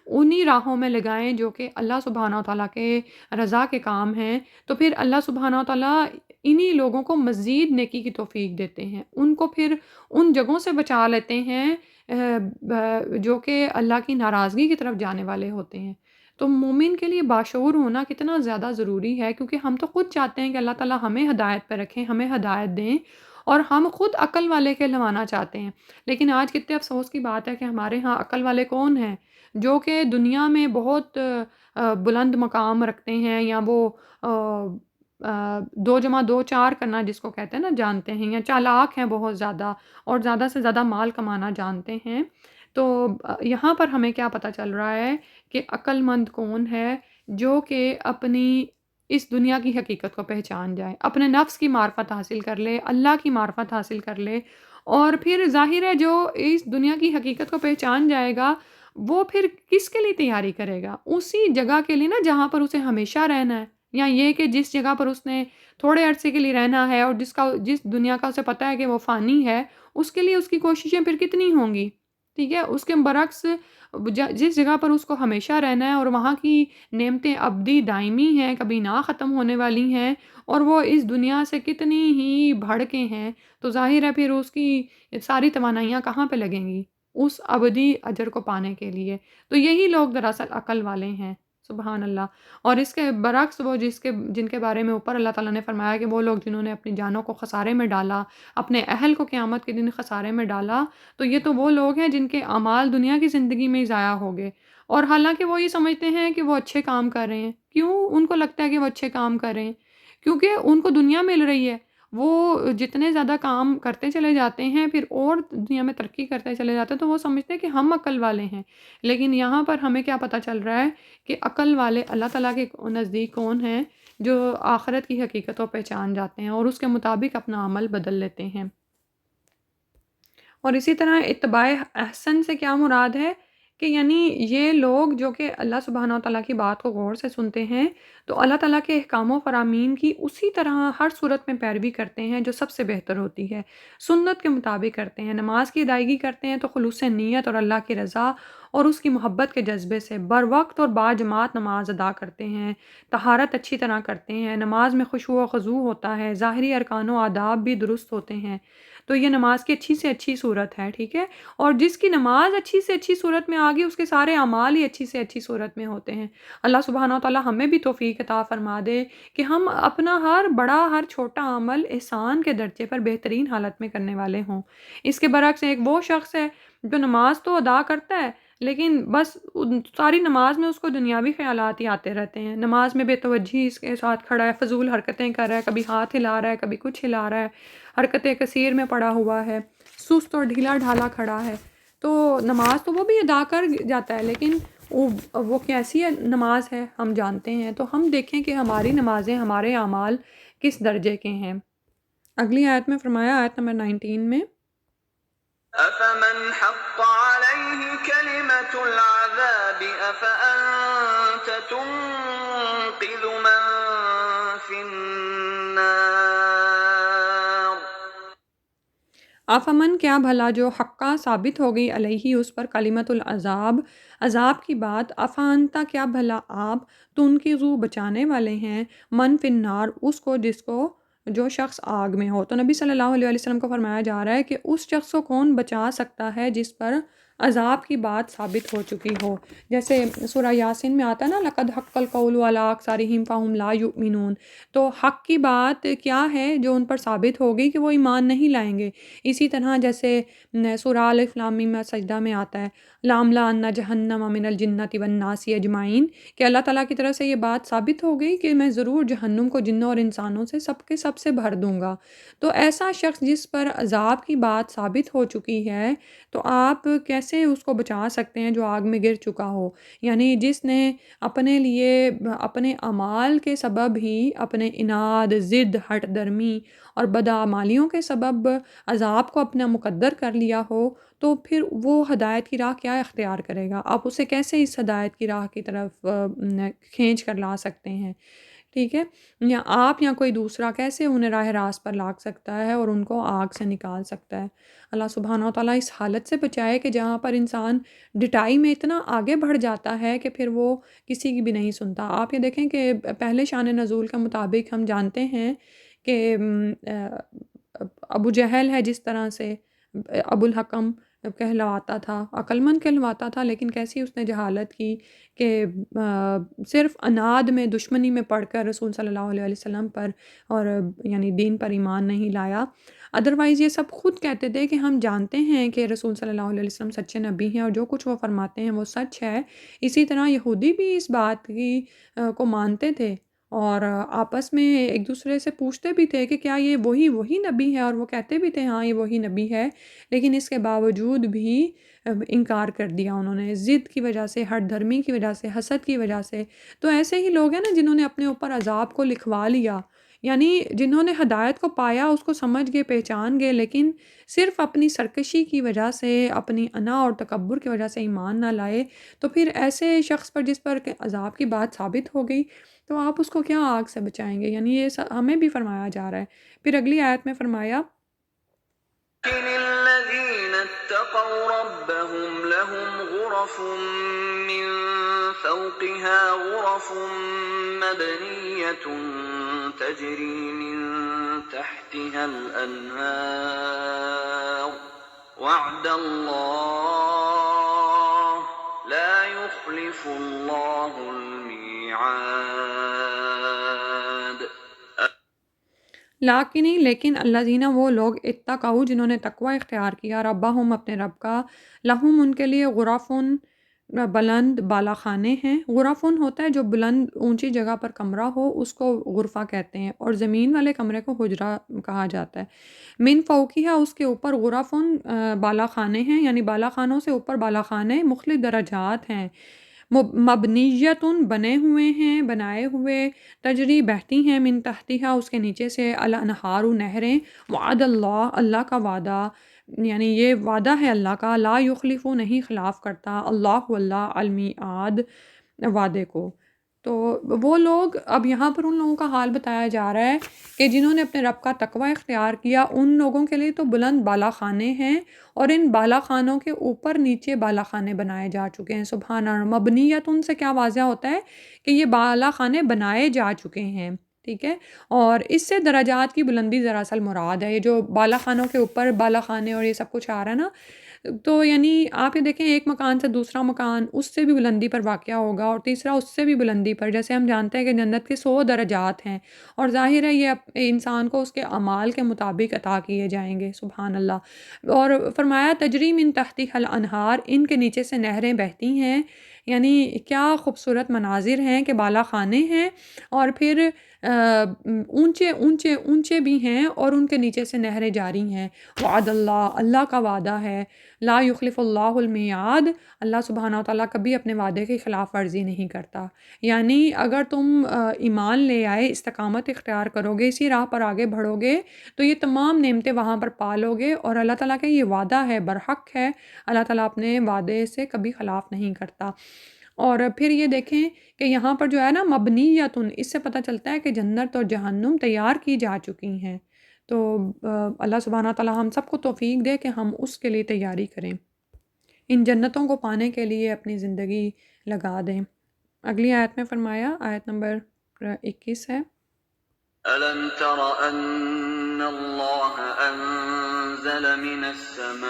[SPEAKER 1] انہی راہوں میں لگائیں جو کہ اللہ سبحانہ و تعالیٰ کے رضا کے کام ہیں، تو پھر اللہ سبحانہ و تعالیٰ انہی لوگوں کو مزید نیکی کی توفیق دیتے ہیں، ان کو پھر ان جگہوں سے بچا لیتے ہیں جو کہ اللہ کی ناراضگی کی طرف جانے والے ہوتے ہیں۔ تو مومن کے لیے باشعور ہونا کتنا زیادہ ضروری ہے، کیونکہ ہم تو خود چاہتے ہیں کہ اللہ تعالیٰ ہمیں ہدایت پہ رکھیں، ہمیں ہدایت دیں، اور ہم خود عقل والے کہلوانا چاہتے ہیں۔ لیکن آج کتنے افسوس کی بات ہے کہ ہمارے ہاں عقل والے کون ہیں جو کہ دنیا میں بہت بلند مقام رکھتے ہیں، یا وہ 2+2=4 کرنا جس کو کہتے ہیں نا جانتے ہیں، یا چالاک ہیں بہت زیادہ، اور زیادہ سے زیادہ مال کمانا جانتے ہیں۔ تو یہاں پر ہمیں کیا پتہ چل رہا ہے کہ عقل مند کون ہے جو کہ اپنی اس دنیا کی حقیقت کو پہچان جائے، اپنے نفس کی معرفت حاصل کر لے، اللہ کی معرفت حاصل کر لے، اور پھر ظاہر ہے جو اس دنیا کی حقیقت کو پہچان جائے گا وہ پھر کس کے لیے تیاری کرے گا؟ اسی جگہ کے لیے نا جہاں پر اسے ہمیشہ رہنا ہے، یا یہ کہ جس جگہ پر اس نے تھوڑے عرصے کے لیے رہنا ہے، اور جس دنیا کا اسے پتہ ہے کہ وہ فانی ہے، اس کے لیے اس کی کوششیں پھر کتنی ہوں گی، ٹھیک ہے؟ اس کے برعکس جس جگہ پر اس کو ہمیشہ رہنا ہے اور وہاں کی نعمتیں ابدی دائمی ہیں، کبھی نہ ختم ہونے والی ہیں، اور وہ اس دنیا سے کتنی ہی بڑھ کے ہیں، تو ظاہر ہے پھر اس کی ساری توانائیاں کہاں پہ لگیں گی؟ اس ابدی اجر کو پانے کے لیے۔ تو یہی لوگ دراصل عقل والے ہیں، سبحان اللہ۔ اور اس کے برعکس وہ جن کے بارے میں اوپر اللہ تعالیٰ نے فرمایا کہ وہ لوگ جنہوں نے اپنی جانوں کو خسارے میں ڈالا، اپنے اہل کو قیامت کے دن خسارے میں ڈالا، تو یہ تو وہ لوگ ہیں جن کے اعمال دنیا کی زندگی میں ہی ضائع ہو گئے، اور حالانکہ وہ یہ سمجھتے ہیں کہ وہ اچھے کام کر رہے ہیں۔ کیوں ان کو لگتا ہے کہ وہ اچھے کام کر رہے ہیں؟ کیونکہ ان کو دنیا مل رہی ہے، وہ جتنے زیادہ کام کرتے چلے جاتے ہیں پھر اور دنیا میں ترقی کرتے چلے جاتے ہیں، تو وہ سمجھتے ہیں کہ ہم عقل والے ہیں۔ لیکن یہاں پر ہمیں کیا پتہ چل رہا ہے کہ عقل والے اللہ تعالیٰ کے نزدیک کون ہیں؟ جو آخرت کی حقیقت کو پہچان جاتے ہیں اور اس کے مطابق اپنا عمل بدل لیتے ہیں۔ اور اسی طرح اتباع احسن سے کیا مراد ہے کہ یعنی یہ لوگ جو کہ اللہ سبحانہ و تعالیٰ کی بات کو غور سے سنتے ہیں، تو اللہ تعالیٰ کے احکام و فرامین کی اسی طرح ہر صورت میں پیروی کرتے ہیں جو سب سے بہتر ہوتی ہے، سنت کے مطابق کرتے ہیں، نماز کی ادائیگی کرتے ہیں تو خلوص نیت اور اللہ کی رضا اور اس کی محبت کے جذبے سے بر وقت اور با جماعت نماز ادا کرتے ہیں، طہارت اچھی طرح کرتے ہیں، نماز میں خشوع و خضوع ہوتا ہے، ظاہری ارکان و آداب بھی درست ہوتے ہیں، تو یہ نماز کی اچھی سے اچھی صورت ہے، ٹھیک ہے؟ اور جس کی نماز اچھی سے اچھی صورت میں آگی اس کے سارے اعمال ہی اچھی سے اچھی صورت میں ہوتے ہیں۔ اللہ سبحانہ و تعالیٰ ہمیں بھی توفیق عطا فرما دے کہ ہم اپنا ہر بڑا ہر چھوٹا عمل احسان کے درجے پر بہترین حالت میں کرنے والے ہوں۔ اس کے برعکس ایک وہ شخص ہے جو نماز تو ادا کرتا ہے لیکن بس ساری نماز میں اس کو دنیاوی خیالات ہی آتے رہتے ہیں، نماز میں بے توجہی اس کے ساتھ کھڑا ہے، فضول حرکتیں کر رہا ہے، کبھی ہاتھ ہلا رہا ہے، کبھی کچھ ہلا رہا ہے، حرکت کثیر میں پڑا ہوا ہے، سست اور ڈھیلا ڈھالا کھڑا ہے، تو نماز تو وہ بھی ادا کر جاتا ہے لیکن وہ کیسی نماز ہے ہم جانتے ہیں۔ تو ہم دیکھیں کہ ہماری نمازیں، ہمارے اعمال کس درجے کے ہیں۔ اگلی آیت میں فرمایا، آیت نمبر 19 میں،
[SPEAKER 2] أَفَمَنْ حَقَّ عَلَيْهِ كَلِمَةُ الْعَذَابِ أَفَأَنْتَ تُنْقِذُ مَنْ فِي النَّارِ
[SPEAKER 1] آفامن کیا بھلا جو حقہ ثابت ہو گئی علیہ اس پر کلمۃ العذاب، عذاب کی بات، افانتا کیا بھلا آپ، تنقذو بچانے والے ہیں، من فی النار اس کو جس کو جو شخص آگ میں ہو۔ تو نبی صلی اللہ علیہ وسلم کو فرمایا جا رہا ہے کہ اس شخص کو کون بچا سکتا ہے جس پر عذاب کی بات ثابت ہو چکی ہو. جیسے سورہ یاسین میں آتا ہے نا لقد حق القول علی اکثرہم فہم لا یؤمنون. تو حق کی بات کیا ہے جو ان پر ثابت ہوگی کہ وہ ایمان نہیں لائیں گے. اسی طرح جیسے سورہ الف لام میم سجدہ میں آتا ہے لَأَمْلَأَنَّ جَهَنَّمَ مِنَ الْجِنَّةِ وَالنَّاسِ أَجْمَعِينَ کہ اللہ تعالیٰ کی طرف سے یہ بات ثابت ہو گئی کہ میں ضرور جہنم کو جنوں اور انسانوں سے سب کے سب سے بھر دوں گا. تو ایسا شخص جس پر عذاب کی بات ثابت ہو چکی ہے تو آپ کیسے اس کو بچا سکتے ہیں جو آگ میں گر چکا ہو. یعنی جس نے اپنے لیے اپنے اعمال کے سبب ہی اپنے اناد ضد ہٹ درمی اور بدعمالیوں کے سبب عذاب کو اپنا مقدر کر لیا ہو تو پھر وہ ہدایت کی راہ کیا اختیار کرے گا. آپ اسے کیسے اس ہدایت کی راہ کی طرف کھینچ کر لا سکتے ہیں. ٹھیک ہے. یا آپ یا کوئی دوسرا کیسے انہیں راہ راست پر لا سکتا ہے اور ان کو آگ سے نکال سکتا ہے. اللہ سبحانہ و تعالیٰ اس حالت سے بچائے کہ جہاں پر انسان ڈٹائی میں اتنا آگے بڑھ جاتا ہے کہ پھر وہ کسی کی بھی نہیں سنتا. آپ یہ دیکھیں کہ پہلے شان نزول کے مطابق ہم جانتے ہیں کہ ابو جہل ہے جس طرح سے ابو الحکم کہلواتا تھا عقلمند کہلواتا تھا لیکن کیسی اس نے جہالت کی کہ صرف اناد میں دشمنی میں پڑھ کر رسول صلی اللہ علیہ وسلم پر اور یعنی دین پر ایمان نہیں لایا. ادروائز یہ سب خود کہتے تھے کہ ہم جانتے ہیں کہ رسول صلی اللہ علیہ وسلم سچے نبی ہیں اور جو کچھ وہ فرماتے ہیں وہ سچ ہے. اسی طرح یہودی بھی اس بات کی کو مانتے تھے اور آپس میں ایک دوسرے سے پوچھتے بھی تھے کہ کیا یہ وہی نبی ہے اور وہ کہتے بھی تھے ہاں یہ وہی نبی ہے. لیکن اس کے باوجود بھی انکار کر دیا انہوں نے ضد کی وجہ سے ہٹ دھرمی کی وجہ سے حسد کی وجہ سے. تو ایسے ہی لوگ ہیں نا جنہوں نے اپنے اوپر عذاب کو لکھوا لیا یعنی جنہوں نے ہدایت کو پایا اس کو سمجھ گئے پہچان گئے لیکن صرف اپنی سرکشی کی وجہ سے اپنی انا اور تکبر کی وجہ سے ایمان نہ لائے. تو پھر ایسے شخص پر جس پر عذاب کی بات ثابت ہو گئی تو آپ اس کو کیا آگ سے بچائیں گے. یعنی یہ ہمیں بھی فرمایا جا رہا ہے. پھر اگلی آیت میں فرمایا
[SPEAKER 2] لكن الذين اتقوا ربهم لهم غرف من فوقها غرف مبنية تجري من تحتها الأنهار وعد الله لا يخلف الله الميعاد.
[SPEAKER 1] لیکن اللہ زینہ وہ لوگ اتقوا جنہوں نے تقوی اختیار کیا ربہم اپنے رب کا لہم ان کے لیے غرفن بلند بالا خانے ہیں. غرفن ہوتا ہے جو بلند اونچی جگہ پر کمرہ ہو اس کو غرفہ کہتے ہیں اور زمین والے کمرے کو حجرہ کہا جاتا ہے. من فوقیہ اس کے اوپر غرفن بالا خانے ہیں یعنی بالا خانوں سے اوپر بالا خانے مختلف درجات ہیں. مبنیتن بنے ہوئے ہیں بنائے ہوئے تجری بہتی ہیں من تحتیہا اس کے نیچے سے الانہار نہریں. وعد اللہ اللہ کا وعدہ یعنی یہ وعدہ ہے اللہ کا لا یخلف نہیں خلاف کرتا اللہ المیعاد وعدے کو. تو وہ لوگ اب یہاں پر ان لوگوں کا حال بتایا جا رہا ہے کہ جنہوں نے اپنے رب کا تقوی اختیار کیا ان لوگوں کے لیے تو بلند بالا خانے ہیں اور ان بالا خانوں کے اوپر نیچے بالا خانے بنائے جا چکے ہیں. سبحان اللہ. مبنیت ان سے کیا واضح ہوتا ہے کہ یہ بالا خانے بنائے جا چکے ہیں. ٹھیک ہے. اور اس سے درجات کی بلندی دراصل مراد ہے. یہ جو بالا خانوں کے اوپر بالا خانے اور یہ سب کچھ آ رہا ہے نا تو یعنی آپ یہ دیکھیں ایک مکان سے دوسرا مکان اس سے بھی بلندی پر واقع ہوگا اور تیسرا اس سے بھی بلندی پر. جیسے ہم جانتے ہیں کہ جنت کے 100 درجات ہیں اور ظاہر ہے یہ انسان کو اس کے اعمال کے مطابق عطا کیے جائیں گے. سبحان اللہ. اور فرمایا تجری من تحتیہا الانہار ان کے نیچے سے نہریں بہتی ہیں. یعنی کیا خوبصورت مناظر ہیں کہ بالا خانے ہیں اور پھر اونچے اونچے اونچے بھی ہیں اور ان کے نیچے سے نہریں جاری ہیں. وعد اللہ اللہ کا وعدہ ہے لا یخلف اللہ المیعاد اللہ سبحانہ و تعالیٰ کبھی اپنے وعدے کی خلاف ورزی نہیں کرتا. یعنی اگر تم ایمان لے آئے استقامت اختیار کرو گے اسی راہ پر آگے بڑھو گے تو یہ تمام نعمتیں وہاں پر پالو گے اور اللہ تعالیٰ کا یہ وعدہ ہے برحق ہے. اللہ تعالیٰ اپنے وعدے سے کبھی خلاف نہیں کرتا. اور پھر یہ دیکھیں کہ یہاں پر جو ہے نا مبنیتن اس سے پتہ چلتا ہے کہ جنت اور جہنم تیار کی جا چکی ہیں. تو اللہ سبحانہ تعالیٰ ہم سب کو توفیق دے کہ ہم اس کے لیے تیاری کریں ان جنتوں کو پانے کے لیے اپنی زندگی لگا دیں. اگلی آیت میں فرمایا آیت نمبر 21 ہے
[SPEAKER 2] ألم تر أن الله أنزل أنزل من السماء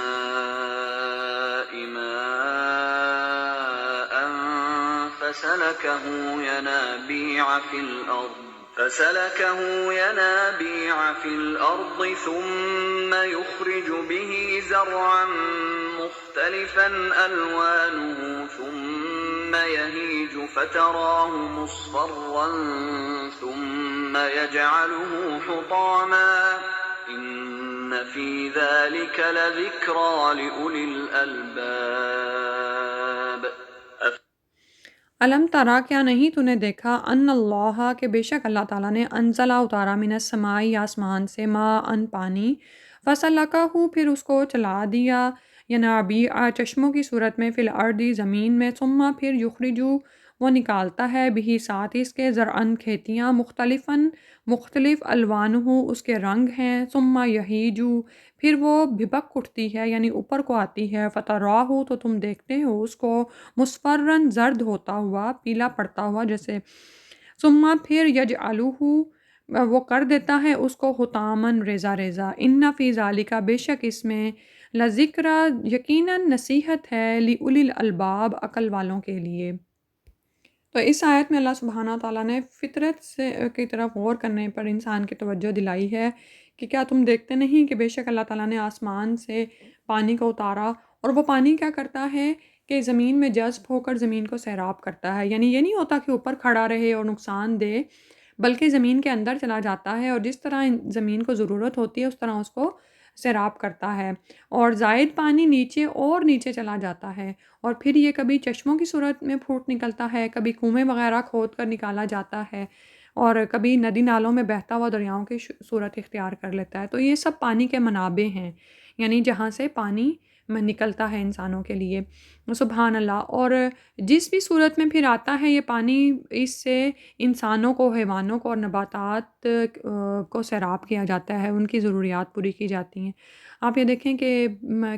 [SPEAKER 2] ماء فسلكه ينابيع في الأرض ثم يخرج به زرعا مختلفا ألوانه ثم يهيج فتراه مصفرا ثم يجعله حطاما إن في ذلك لذكرى لأولي الألباب.
[SPEAKER 1] علم ترا، کیا نہیں تو نے دیکھا، ان اللہ کہ بے شک اللہ تعالیٰ نے انزلہ اتارا من السمائی آسمان سے، ما ان پانی، فسلکہ پھر اس کو چلا دیا، ینابیع چشموں کی صورت میں، فی الارض زمین میں، ثم پھر یخرجو وہ نکالتا ہے، بھی ساتھ اس کے زرعن کھیتیاں، مختلف الوانہ اس کے رنگ ہیں، ثم یہیجو پھر وہ بھبک اٹھتی ہے یعنی اوپر کو آتی ہے، فتراہ تو تم دیکھتے ہو اس کو، مصفرن زرد ہوتا ہوا، پیلا پڑتا ہوا جیسے، ثم پھر یجعلہ وہ کر دیتا ہے اس کو حطامن ریزہ ریزہ، ان فی ذالک بے شک اس میں، لذکرہ یقیناً نصیحت ہے، لأولی الالباب عقل والوں کے لیے۔ تو اس آیت میں اللہ سبحانہ تعالیٰ نے فطرت کی طرف غور کرنے پر انسان کی توجہ دلائی ہے کہ کیا تم دیکھتے نہیں کہ بے شک اللہ تعالیٰ نے آسمان سے پانی کو اتارا، اور وہ پانی کیا کرتا ہے کہ زمین میں جذب ہو کر زمین کو سیراب کرتا ہے، یعنی یہ نہیں ہوتا کہ اوپر کھڑا رہے اور نقصان دے، بلکہ زمین کے اندر چلا جاتا ہے، اور جس طرح زمین کو ضرورت ہوتی ہے اس طرح اس کو سیراب کرتا ہے، اور زائد پانی نیچے اور نیچے چلا جاتا ہے، اور پھر یہ کبھی چشموں کی صورت میں پھوٹ نکلتا ہے، کبھی کنویں وغیرہ کھود کر نکالا جاتا ہے، اور کبھی ندی نالوں میں بہتا ہوا دریاؤں کی صورت اختیار کر لیتا ہے۔ تو یہ سب پانی کے منابع ہیں، یعنی جہاں سے پانی میں نکلتا ہے انسانوں کے لیے، سبحان اللہ۔ اور جس بھی صورت میں پھر آتا ہے یہ پانی، اس سے انسانوں کو، حیوانوں کو اور نباتات کو سیراب کیا جاتا ہے، ان کی ضروریات پوری کی جاتی ہیں۔ آپ یہ دیکھیں کہ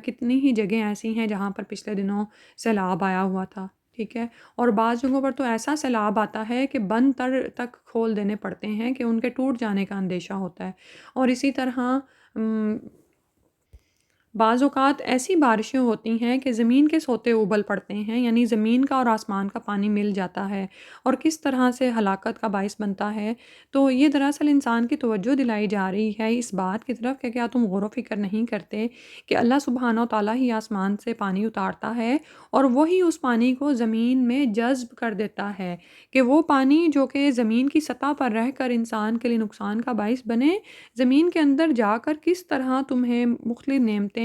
[SPEAKER 1] کتنی ہی جگہیں ایسی ہیں جہاں پر پچھلے دنوں سیلاب آیا ہوا تھا، ٹھیک ہے، اور بعض جگہوں پر تو ایسا سیلاب آتا ہے کہ بند تک کھول دینے پڑتے ہیں کہ ان کے ٹوٹ جانے کا اندیشہ ہوتا ہے، اور اسی طرح بعض اوقات ایسی بارشیں ہوتی ہیں کہ زمین کے سوتے ابل پڑتے ہیں، یعنی زمین کا اور آسمان کا پانی مل جاتا ہے، اور کس طرح سے ہلاکت کا باعث بنتا ہے۔ تو یہ دراصل انسان کی توجہ دلائی جا رہی ہے اس بات کی طرف کہ کیا تم غور و فکر نہیں کرتے کہ اللہ سبحانہ و تعالیٰ ہی آسمان سے پانی اتارتا ہے، اور وہی اس پانی کو زمین میں جذب کر دیتا ہے، کہ وہ پانی جو کہ زمین کی سطح پر رہ کر انسان کے لیے نقصان کا باعث بنے، زمین کے اندر جا کر کس طرح تمہیں مختلف نعمتیں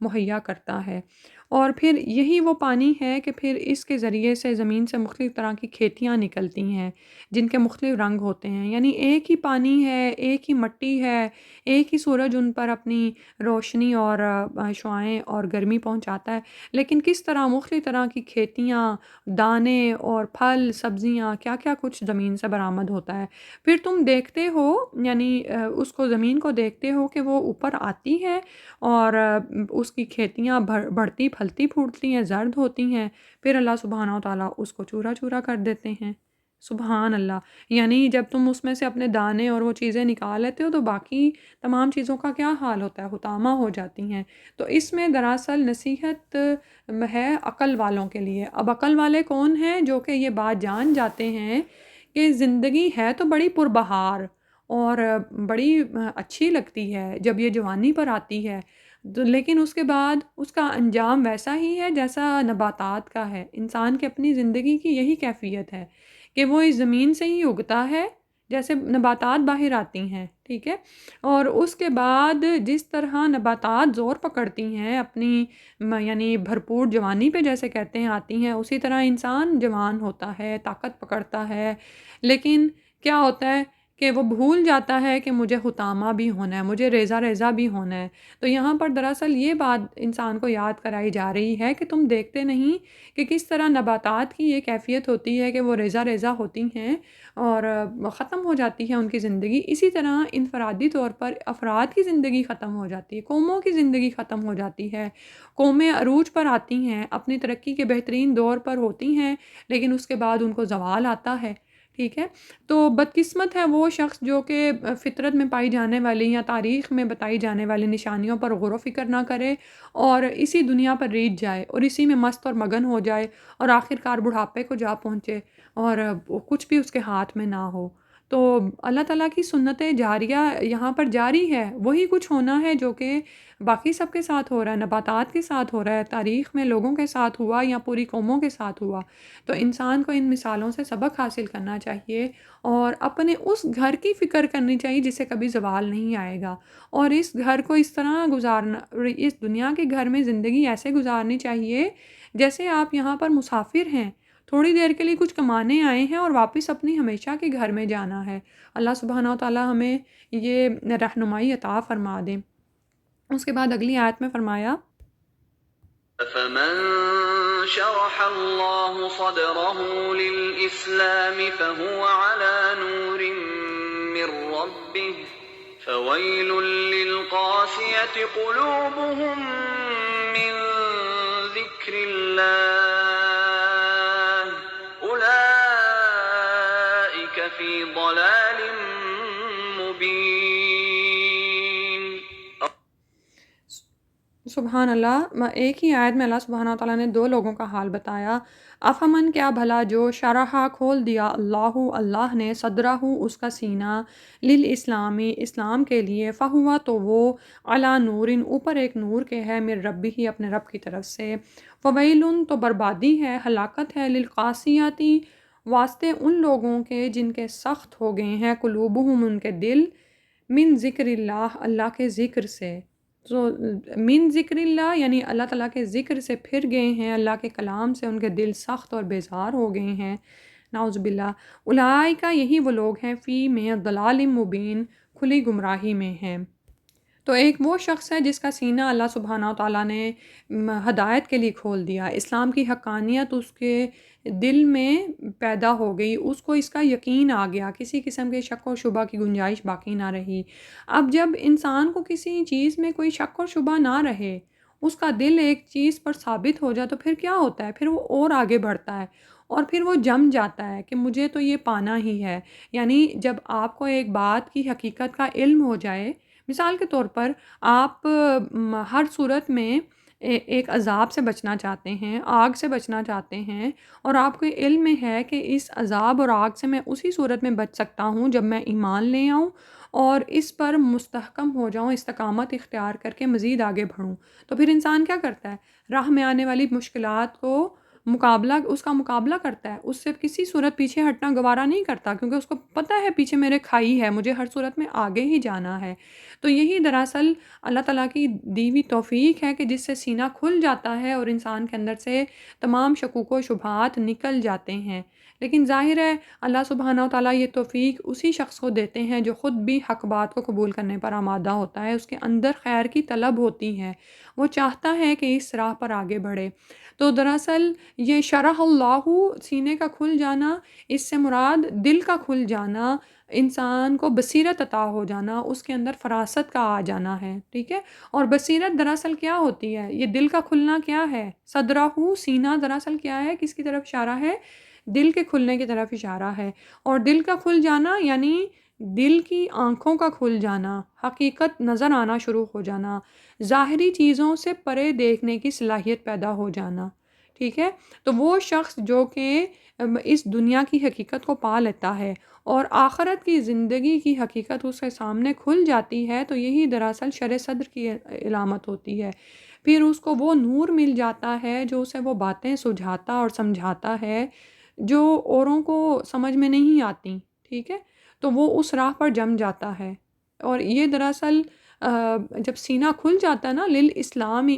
[SPEAKER 1] مہیا کرتا ہے، اور پھر یہی وہ پانی ہے کہ پھر اس کے ذریعے سے زمین سے مختلف طرح کی کھیتیاں نکلتی ہیں جن کے مختلف رنگ ہوتے ہیں، یعنی ایک ہی پانی ہے، ایک ہی مٹی ہے، ایک ہی سورج ان پر اپنی روشنی اور شعاعیں اور گرمی پہنچاتا ہے، لیکن کس طرح مختلف طرح کی کھیتیاں، دانے اور پھل، سبزیاں، کیا کیا کچھ زمین سے برآمد ہوتا ہے، پھر تم دیکھتے ہو، یعنی اس کو، زمین کو دیکھتے ہو کہ وہ اوپر آتی ہے، اور اس کی کھیتیاں بڑھتی پھلتی پھوٹتی ہیں، زرد ہوتی ہیں، پھر اللہ سبحانہ و تعالیٰ اس کو چورا چورا کر دیتے ہیں، سبحان اللہ۔ یعنی جب تم اس میں سے اپنے دانے اور وہ چیزیں نکال لیتے ہو تو باقی تمام چیزوں کا کیا حال ہوتا ہے، حطامہ ہو جاتی ہیں۔ تو اس میں دراصل نصیحت ہے عقل والوں کے لیے۔ اب عقل والے کون ہیں؟ جو کہ یہ بات جان جاتے ہیں کہ زندگی ہے تو بڑی پربہار اور بڑی اچھی لگتی ہے جب یہ جوانی پر آتی ہے، لیکن اس کے بعد اس کا انجام ویسا ہی ہے جیسا نباتات کا ہے۔ انسان کی اپنی زندگی کی یہی کیفیت ہے کہ وہ اس زمین سے ہی اگتا ہے جیسے نباتات باہر آتی ہیں، ٹھیک ہے، اور اس کے بعد جس طرح نباتات زور پکڑتی ہیں اپنی، یعنی بھرپور جوانی پہ جیسے کہتے ہیں آتی ہیں، اسی طرح انسان جوان ہوتا ہے، طاقت پکڑتا ہے، لیکن کیا ہوتا ہے کہ وہ بھول جاتا ہے کہ مجھے حطامہ بھی ہونا ہے، مجھے ریزہ ریزہ بھی ہونا ہے۔ تو یہاں پر دراصل یہ بات انسان کو یاد کرائی جا رہی ہے کہ تم دیکھتے نہیں کہ کس طرح نباتات کی یہ کیفیت ہوتی ہے کہ وہ ریزہ ریزہ ہوتی ہیں اور ختم ہو جاتی ہے ان کی زندگی، اسی طرح انفرادی طور پر افراد کی زندگی ختم ہو جاتی ہے، قوموں کی زندگی ختم ہو جاتی ہے، قومیں عروج پر آتی ہیں، اپنی ترقی کے بہترین دور پر ہوتی ہیں، لیکن اس کے بعد ان کو زوال آتا ہے، ٹھیک ہے، تو بدقسمت ہے وہ شخص جو کہ فطرت میں پائی جانے والی یا تاریخ میں بتائی جانے والی نشانیوں پر غور و فکر نہ کرے اور اسی دنیا پر ریچھ جائے اور اسی میں مست اور مگن ہو جائے اور آخر کار بڑھاپے کو جا پہنچے اور کچھ بھی اس کے ہاتھ میں نہ ہو۔ تو اللہ تعالیٰ کی سنت جاریہ یہاں پر جاری ہے، وہی کچھ ہونا ہے جو کہ باقی سب کے ساتھ ہو رہا ہے، نباتات کے ساتھ ہو رہا ہے، تاریخ میں لوگوں کے ساتھ ہوا یا پوری قوموں کے ساتھ ہوا۔ تو انسان کو ان مثالوں سے سبق حاصل کرنا چاہیے اور اپنے اس گھر کی فکر کرنی چاہیے جسے کبھی زوال نہیں آئے گا، اور اس گھر کو اس طرح گزارنا، اس دنیا کے گھر میں زندگی ایسے گزارنی چاہیے جیسے آپ یہاں پر مسافر ہیں، تھوڑی دیر کے لیے کچھ کمانے آئے ہیں اور واپس اپنی ہمیشہ کے گھر میں جانا ہے۔ اللہ سبحانہ و تعالیٰ ہمیں یہ رہنمائی عطا فرما دیں۔ اس کے بعد اگلی آیت میں فرمایا
[SPEAKER 2] فمن شرح الله صدره للإسلام فهو على نور من ربه فويل للقاسية قلوبهم من ذكر الله أولئك في ضلال مبين۔
[SPEAKER 1] سبحان اللہ، ایک ہی آیت میں اللہ سبحانہ و تعالیٰ نے دو لوگوں کا حال بتایا۔ افمن، کیا بھلا جو شرح کھول دیا اللہ نے صدرہ اس کا سینہ للاسلامی اسلام کے لیے، فہوا تو وہ علی نور اوپر ایک نور کے ہے، من ربی ہی اپنے رب کی طرف سے، فویل تو بربادی ہے، ہلاکت ہے، للقاسیاتی واسطے ان لوگوں کے جن کے سخت ہو گئے ہیں، قلوبہم ان کے دل، من ذکر اللہ کے ذکر سے۔ تو من ذکر اللہ یعنی اللہ تعالیٰ کے ذکر سے پھر گئے ہیں، اللہ کے کلام سے ان کے دل سخت اور بیزار ہو گئے ہیں، نعوذ باللہ۔ اولئک، یہی وہ لوگ ہیں، فی میں ضلال مبین، کھلی گمراہی میں ہیں۔ تو ایک وہ شخص ہے جس کا سینہ اللہ سبحانہ و تعالیٰ نے ہدایت کے لیے کھول دیا، اسلام کی حقانیت اس کے دل میں پیدا ہو گئی، اس کو اس کا یقین آ گیا، کسی قسم کے شک و شبہ کی گنجائش باقی نہ رہی۔ اب جب انسان کو کسی چیز میں کوئی شک و شبہ نہ رہے، اس کا دل ایک چیز پر ثابت ہو جائے، تو پھر کیا ہوتا ہے؟ پھر وہ اور آگے بڑھتا ہے اور پھر وہ جم جاتا ہے کہ مجھے تو یہ پانا ہی ہے۔ یعنی جب آپ کو ایک بات کی حقیقت کا علم ہو جائے، مثال کے طور پر آپ ہر صورت میں ایک عذاب سے بچنا چاہتے ہیں، آگ سے بچنا چاہتے ہیں، اور آپ کو علم میں ہے کہ اس عذاب اور آگ سے میں اسی صورت میں بچ سکتا ہوں جب میں ایمان لے آؤں اور اس پر مستحکم ہو جاؤں، استقامت اختیار کر کے مزید آگے بڑھوں۔ تو پھر انسان کیا کرتا ہے؟ راہ میں آنے والی مشکلات کو اس کا مقابلہ کرتا ہے، اس سے کسی صورت پیچھے ہٹنا گوارا نہیں کرتا، کیونکہ اس کو پتہ ہے پیچھے میرے کھائی ہے، مجھے ہر صورت میں آگے ہی جانا ہے۔ تو یہی دراصل اللہ تعالیٰ کی دی ہوئی توفیق ہے کہ جس سے سینہ کھل جاتا ہے اور انسان کے اندر سے تمام شکوک و شبہات نکل جاتے ہیں۔ لیکن ظاہر ہے اللہ سبحانہ و تعالیٰ یہ توفیق اسی شخص کو دیتے ہیں جو خود بھی حق بات کو قبول کرنے پر آمادہ ہوتا ہے، اس کے اندر خیر کی طلب ہوتی ہے، وہ چاہتا ہے کہ اس راہ پر آگے بڑھے۔ تو دراصل یہ شرح اللہ، سینے کا کھل جانا، اس سے مراد دل کا کھل جانا، انسان کو بصیرت عطا ہو جانا، اس کے اندر فراست کا آ جانا ہے، ٹھیک ہے۔ اور بصیرت دراصل کیا ہوتی ہے؟ یہ دل کا کھلنا کیا ہے؟ صدرہ، سینہ دراصل کیا ہے؟ کس کی طرف اشارہ ہے؟ دل کے کھلنے کی طرف اشارہ ہے۔ اور دل کا کھل جانا یعنی دل کی آنکھوں کا کھل جانا، حقیقت نظر آنا شروع ہو جانا، ظاہری چیزوں سے پرے دیکھنے کی صلاحیت پیدا ہو جانا، ٹھیک ہے۔ تو وہ شخص جو کہ اس دنیا کی حقیقت کو پا لیتا ہے اور آخرت کی زندگی کی حقیقت اس کے سامنے کھل جاتی ہے، تو یہی دراصل شرح صدر کی علامت ہوتی ہے۔ پھر اس کو وہ نور مل جاتا ہے جو اسے وہ باتیں سجھاتا اور سمجھاتا ہے جو اوروں کو سمجھ میں نہیں آتی، ٹھیک ہے۔ تو وہ اس راہ پر جم جاتا ہے، اور یہ دراصل جب سینہ کھل جاتا ہے نا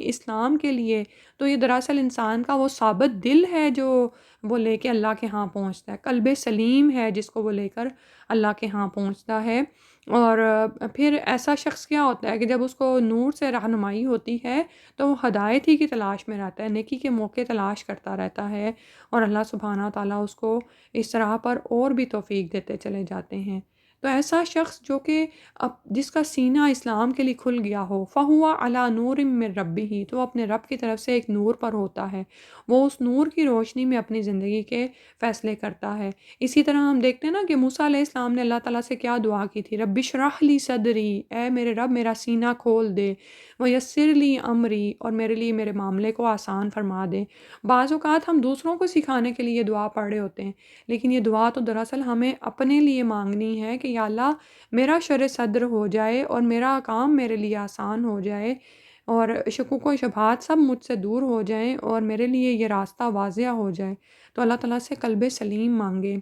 [SPEAKER 1] اسلام کے لیے، تو یہ دراصل انسان کا وہ ثابت دل ہے جو وہ لے کے اللہ کے ہاں پہنچتا ہے، قلب سلیم ہے جس کو وہ لے کر اللہ کے ہاں پہنچتا ہے۔ اور پھر ایسا شخص کیا ہوتا ہے کہ جب اس کو نور سے رہنمائی ہوتی ہے تو وہ ہدایت ہی کی تلاش میں رہتا ہے، نیکی کے موقع تلاش کرتا رہتا ہے، اور اللہ سبحانہ تعالیٰ اس کو اس راہ پر اور بھی توفیق دیتے چلے جاتے ہیں۔ تو ایسا شخص جو کہ جس کا سینہ اسلام کے لیے کھل گیا ہو، فَهُوَ عَلَى نُورٍ مِّن رَبِّهِ، تو وہ اپنے رب کی طرف سے ایک نور پر ہوتا ہے، وہ اس نور کی روشنی میں اپنی زندگی کے فیصلے کرتا ہے۔ اسی طرح ہم دیکھتے ہیں نا کہ موسیٰ علیہ السلام نے اللہ تعالیٰ سے کیا دعا کی تھی، رب اشرح لی صدری، اے میرے رب میرا سینہ کھول دے، ویسر لی امری، اور میرے لیے میرے معاملے کو آسان فرما دے۔ بعض اوقات ہم دوسروں کو سکھانے کے لیے یہ دعا پڑھ رہے ہوتے ہیں، لیکن یہ دعا تو دراصل ہمیں اپنے لیے مانگنی ہے کہ یا اللہ میرا شرح صدر ہو جائے اور میرا کام میرے لیے آسان ہو جائے، اور شکوک و شبہات سب مجھ سے دور ہو جائیں اور میرے لیے یہ راستہ واضح ہو جائے۔ تو اللہ تعالیٰ سے قلب سلیم مانگے۔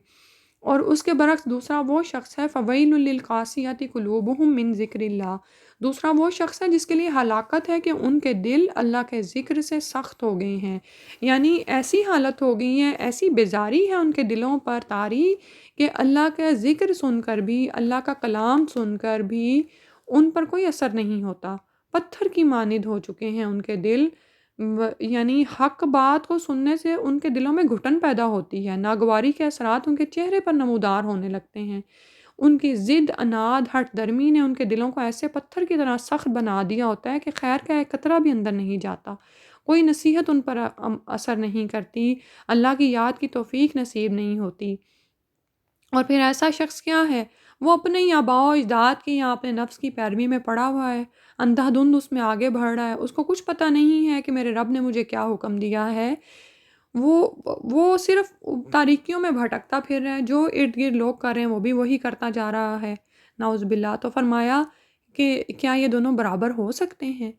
[SPEAKER 1] اور اس کے برعکس دوسرا وہ شخص ہے فَوَيْلٌ لِّلْقَاسِيَةِ قُلُوبُهُم مِّن ذِكْرِ اللَّهِ، دوسرا وہ شخص ہے جس کے لیے ہلاکت ہے کہ ان کے دل اللہ کے ذکر سے سخت ہو گئے ہیں، یعنی ایسی حالت ہو گئی ہے، ایسی بیزاری ہے ان کے دلوں پر طاری کہ اللہ کا ذکر سن کر بھی، اللہ کا کلام سن کر بھی ان پر کوئی اثر نہیں ہوتا، پتھر کی مانند ہو چکے ہیں ان کے دل، یعنی حق بات کو سننے سے ان کے دلوں میں گھٹن پیدا ہوتی ہے، ناگواری کے اثرات ان کے چہرے پر نمودار ہونے لگتے ہیں، ان کی ضد، اناد، ہٹ درمی نے ان کے دلوں کو ایسے پتھر کی طرح سخت بنا دیا ہوتا ہے کہ خیر کا ایک قطرہ بھی اندر نہیں جاتا، کوئی نصیحت ان پر اثر نہیں کرتی، اللہ کی یاد کی توفیق نصیب نہیں ہوتی۔ اور پھر ایسا شخص کیا ہے، وہ اپنے ہی آباء و اجداد کی یا اپنے نفس کی پیروی میں پڑا ہوا ہے، اندھا دھند اس میں آگے بڑھ رہا ہے، اس کو کچھ پتہ نہیں ہے کہ میرے رب نے مجھے کیا حکم دیا ہے، وہ صرف تاریکیوں میں بھٹکتا پھر رہا ہے، جو ارد گرد لوگ کر رہے ہیں وہ بھی وہی کرتا جا رہا ہے، نعوذ باللہ۔ تو فرمایا کہ کیا یہ دونوں برابر ہو سکتے ہیں؟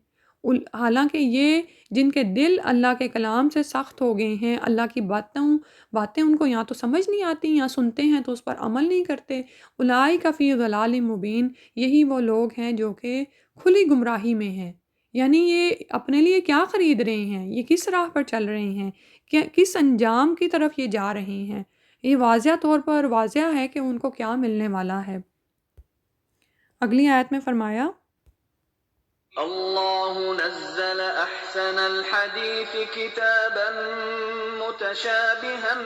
[SPEAKER 1] حالانکہ یہ جن کے دل اللہ کے کلام سے سخت ہو گئے ہیں، اللہ کی باتیں ان کو یا تو سمجھ نہیں آتی یا سنتے ہیں تو اس پر عمل نہیں کرتے، اولئک فی ضلال مبین، یہی وہ لوگ ہیں جو کہ کھلی گمراہی میں ہیں، یعنی یہ اپنے لیے کیا خرید رہے ہیں، یہ کس راہ پر چل رہے ہیں، کس انجام کی طرف یہ جا رہے ہیں، یہ واضح طور پر واضح ہے کہ ان کو کیا ملنے والا ہے۔ اگلی آیت میں فرمایا
[SPEAKER 2] اللہ نزل احسن الحدیث کتابا متشابها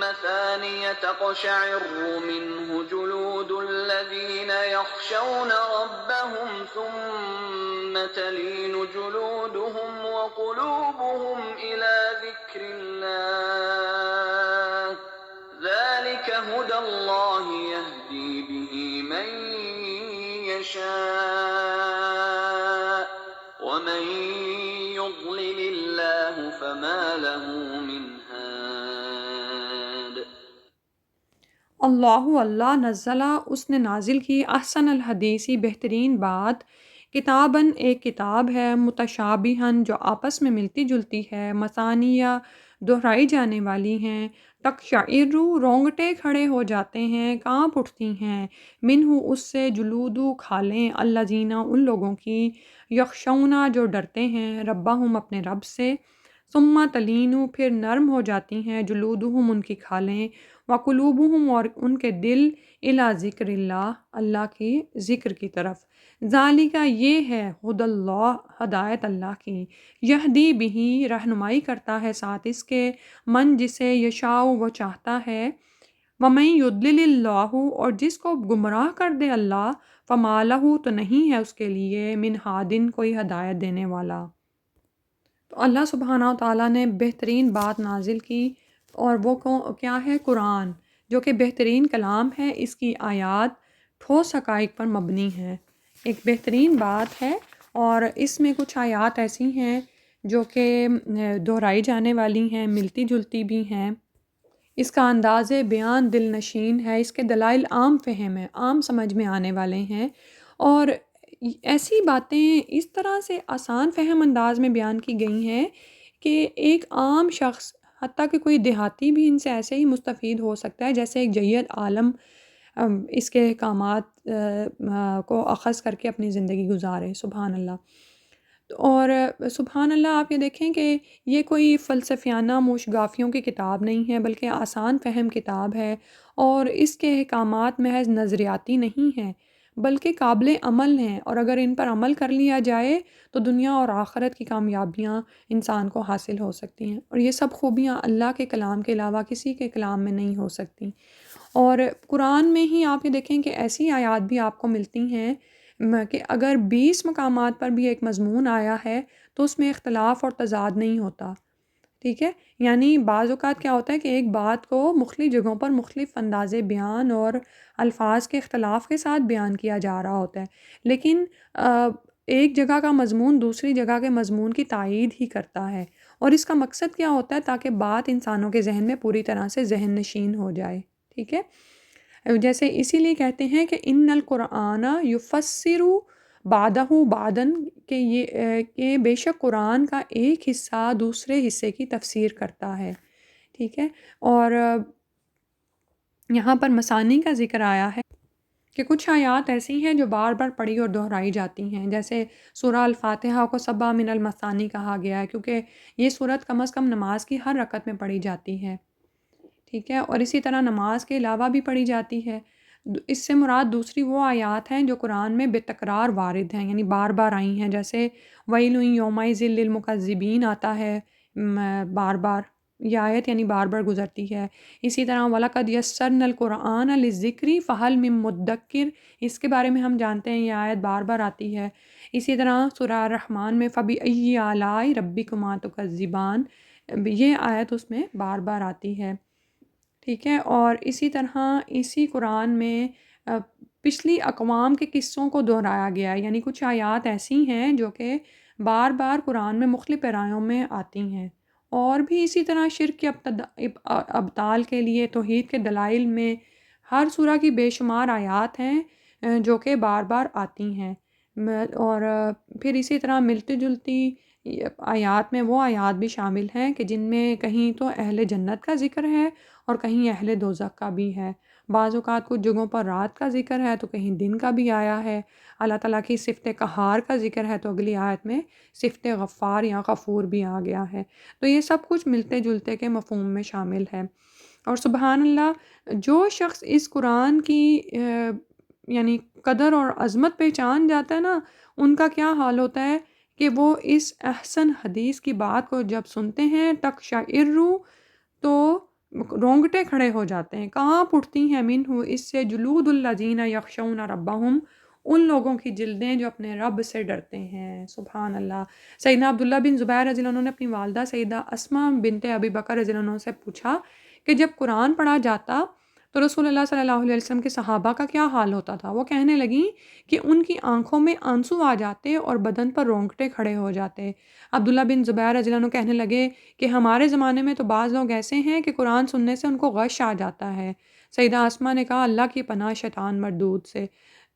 [SPEAKER 2] مثانیہ تقشعر منه جلود الذین یخشون ربهم ثم تلین جلودهم وقلوبهم إلى ذکر اللہ ذلك هدى اللہ يهدی به من يشاء ومن يضلل الله فما له من هاد۔
[SPEAKER 1] اللہ نزلہ، اس نے نازل کی، احسن الحدیثی، بہترین بات، کتاباً ایک کتاب ہے، متشابہاً جو آپس میں ملتی جلتی ہے، مثانیہ دہرائی جانے والی ہیں، تقشعر رونگٹے کھڑے ہو جاتے ہیں، کانپ اٹھتی ہیں، منہ اس سے، جلودو کھالیں، الذین ان لوگوں کی، یخشونا جو ڈرتے ہیں، ربہم اپنے رب سے، ثم تلینو پھر نرم ہو جاتی ہیں، جلودہم ان کی کھالیں، وقلوبہم اور ان کے دل، الی ذکر اللہ اللہ کی ذکر کی طرف، ذالک یہ ہے، ہدی اللہ ہدایت اللہ کی، یہدی بہی رہنمائی کرتا ہے ساتھ اس کے، من جسے یشاء وہ چاہتا ہے، ومن یضلل اللہ اور جس کو گمراہ کر دے اللہ، فما لہ تو نہیں ہے اس کے لیے، من ہادن کوئی ہدایت دینے والا۔ تو اللہ سبحانہ و تعالیٰ نے بہترین بات نازل کی، اور وہ کیا ہے؟ قرآن، جو کہ بہترین کلام ہے، اس کی آیات ٹھوس حقائق پر مبنی ہے، ایک بہترین بات ہے، اور اس میں کچھ آیات ایسی ہیں جو کہ دہرائی جانے والی ہیں، ملتی جلتی بھی ہیں، اس کا انداز بیان دل نشین ہے، اس کے دلائل عام فہم ہے، عام سمجھ میں آنے والے ہیں، اور ایسی باتیں اس طرح سے آسان فہم انداز میں بیان کی گئی ہیں کہ ایک عام شخص، حتیٰ کہ کوئی دیہاتی بھی ان سے ایسے ہی مستفید ہو سکتا ہے جیسے ایک جید عالم اس کے احکامات کو اخذ کر کے اپنی زندگی گزارے۔ سبحان اللہ۔ اور سبحان اللہ، آپ یہ دیکھیں کہ یہ کوئی فلسفیانہ موشگافیوں کی کتاب نہیں ہے، بلکہ آسان فہم کتاب ہے، اور اس کے احکامات محض نظریاتی نہیں ہیں بلکہ قابل عمل ہیں، اور اگر ان پر عمل کر لیا جائے تو دنیا اور آخرت کی کامیابیاں انسان کو حاصل ہو سکتی ہیں، اور یہ سب خوبیاں اللہ کے کلام کے علاوہ کسی کے کلام میں نہیں ہو سکتی۔ اور قرآن میں ہی آپ یہ دیکھیں کہ ایسی آیات بھی آپ کو ملتی ہیں کہ اگر 20 مقامات پر بھی ایک مضمون آیا ہے تو اس میں اختلاف اور تضاد نہیں ہوتا، ٹھیک ہے؟ یعنی بعض اوقات کیا ہوتا ہے کہ ایک بات کو مختلف جگہوں پر مختلف انداز بیان اور الفاظ کے اختلاف کے ساتھ بیان کیا جا رہا ہوتا ہے، لیکن ایک جگہ کا مضمون دوسری جگہ کے مضمون کی تائید ہی کرتا ہے، اور اس کا مقصد کیا ہوتا ہے؟ تاکہ بات انسانوں کے ذہن میں پوری طرح سے ذہن نشین ہو جائے، ٹھیک ہے؟ جیسے اسی لیے کہتے ہیں کہ ان القرآن یفسر بعدہ بعدن، کہ کہ بے شک قرآن کا ایک حصہ دوسرے حصے کی تفسیر کرتا ہے، ٹھیک ہے؟ اور یہاں پر مثانی کا ذکر آیا ہے کہ کچھ آیات ایسی ہیں جو بار بار پڑھی اور دہرائی جاتی ہیں، جیسے سورہ الفاتحہ کو سبع من المثانی کہا گیا ہے کیونکہ یہ صورت کم از کم نماز کی ہر رکعت میں پڑھی جاتی ہے، ٹھیک ہے؟ اور اسی طرح نماز کے علاوہ بھی پڑھی جاتی ہے۔ اس سے مراد دوسری وہ آیات ہیں جو قرآن میں بے تکرار وارد ہیں، یعنی بار بار آئی ہیں، جیسے وَيْلٌ يَوْمَئِذٍ لِّلْمُكَذِّبِينَ آتا ہے بار بار، یہ آیت یعنی بار بار گزرتی ہے۔ اسی طرح وَلَقَدْ يَسَّرْنَا الْقُرْآنَ لِلذِّكْرِ فَهَلْ مِن مُّدَّكِّرٍ، اس کے بارے میں ہم جانتے ہیں یہ آیت بار بار آتی ہے۔ اسی طرح سورہ الرحمن میں فَبِأَيِّ آلَاءِ رَبِّكُمَا تُكَذِّبَانِ، یہ آیت اس میں بار بار آتی ہے، ٹھیک ہے؟ اور اسی طرح اسی قرآن میں پچھلی اقوام کے قصوں کو دہرایا گیا ہے، یعنی کچھ آیات ایسی ہیں جو کہ بار بار قرآن میں مختلف پیرایوں میں آتی ہیں۔ اور بھی اسی طرح شرک کے ابطال کے لیے توحید کے دلائل میں ہر سورہ کی بے شمار آیات ہیں جو کہ بار بار آتی ہیں، اور پھر اسی طرح ملتی جلتی آیات میں وہ آیات بھی شامل ہیں کہ جن میں کہیں تو اہل جنت کا ذکر ہے اور کہیں اہل دوزخ کا بھی ہے، بعض اوقات کچھ جگہوں پر رات کا ذکر ہے تو کہیں دن کا بھی آیا ہے، اللہ تعالیٰ کی صفت قہار کا ذکر ہے تو اگلی آیت میں صفت غفار یا غفور بھی آ گیا ہے، تو یہ سب کچھ ملتے جلتے کے مفہوم میں شامل ہے۔ اور سبحان اللہ، جو شخص اس قرآن کی یعنی قدر اور عظمت پہچان جاتا ہے نا، ان کا کیا حال ہوتا ہے کہ وہ اس احسن حدیث کی بات کو جب سنتے ہیں تقشعر، تو رونگٹے کھڑے ہو جاتے ہیں، کہاں اٹھتی ہیں منہ اس سے جلود الذین یخشون ربہم، ان لوگوں کی جلدیں جو اپنے رب سے ڈرتے ہیں، سبحان اللہ۔ سیدنا عبداللہ بن زبیر رضی اللہ عنہ نے اپنی والدہ سیدہ اسماء بنت ابی بکر رضی اللہ عنہ سے پوچھا کہ جب قرآن پڑھا جاتا تو رسول اللہ صلی اللہ علیہ وسلم کے صحابہ کا کیا حال ہوتا تھا؟ وہ کہنے لگیں کہ ان کی آنکھوں میں آنسو آ جاتے اور بدن پر رونگٹے کھڑے ہو جاتے۔ عبداللہ بن زبیر رضی اللہ عنہ کہنے لگے کہ ہمارے زمانے میں تو بعض لوگ ایسے ہیں کہ قرآن سننے سے ان کو غش آ جاتا ہے۔ سیدہ آسمہ نے کہا اللہ کی پناہ شیطان مردود سے۔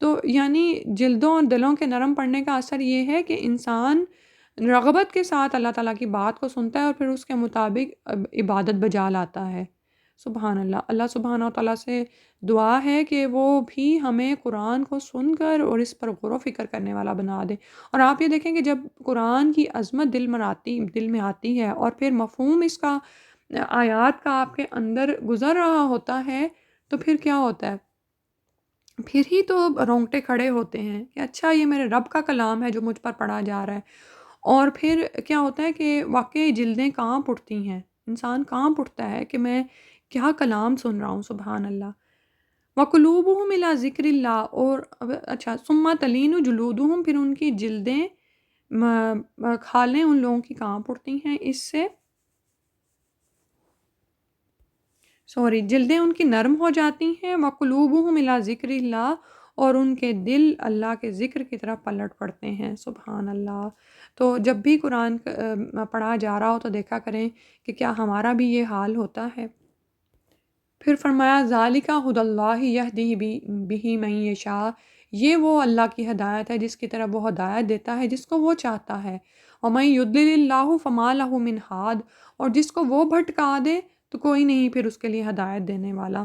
[SPEAKER 1] تو یعنی جلدوں اور دلوں کے نرم پڑنے کا اثر یہ ہے کہ انسان رغبت کے ساتھ اللہ تعالیٰ کی بات کو سنتا ہے اور پھر اس کے مطابق عبادت بجا لاتا ہے، سبحان اللہ۔ اللہ سبحانہ و تعالیٰ سے دعا ہے کہ وہ بھی ہمیں قرآن کو سن کر اور اس پر غور و فکر کرنے والا بنا دے۔ اور آپ یہ دیکھیں کہ جب قرآن کی عظمت دل میں آتی ہے اور پھر مفہوم اس کا آیات کا آپ کے اندر گزر رہا ہوتا ہے تو پھر کیا ہوتا ہے؟ پھر ہی تو رونگٹے کھڑے ہوتے ہیں کہ اچھا یہ میرے رب کا کلام ہے جو مجھ پر پڑھا جا رہا ہے، اور پھر کیا ہوتا ہے کہ واقعی جلدیں کانپ اٹھتی ہیں، انسان کانپ اٹھتا ہے کہ میں کیا کلام سن رہا ہوں، سبحان اللہ۔ وَقُلُوبُهُمْ إِلَىٰ ذِكْرِ اللَّهِ، اور اچھا ثُمَّ تَلِينُ جُلُودُهُمْ، پھر ان کی جلدیں کھالیں ان لوگوں کی کانپ اٹھتی ہیں اس سے، جلدیں ان کی نرم ہو جاتی ہیں۔ وَقُلُوبُهُمْ إِلَىٰ ذِكْرِ اللَّهِ، اور ان کے دل اللہ کے ذکر کی طرف پلٹ پڑتے ہیں، سبحان اللہ۔ تو جب بھی قرآن پڑھا جا رہا ہو تو دیکھا کریں کہ کیا ہمارا بھی یہ حال ہوتا ہے۔ پھر فرمایا ذَلِكَ هُدَى اللَّهِ يَهْدِي بِهِ مَن يَشَاءُ، یہ وہ اللہ کی ہدایت ہے جس کی طرف وہ ہدایت دیتا ہے جس کو وہ چاہتا ہے۔ وَمَن يُضْلِلِ اللَّهُ فَمَا لَهُ مِنْ هَادٍ، اور جس کو وہ بھٹکا دے تو کوئی نہیں پھر اس کے لیے ہدایت دینے والا۔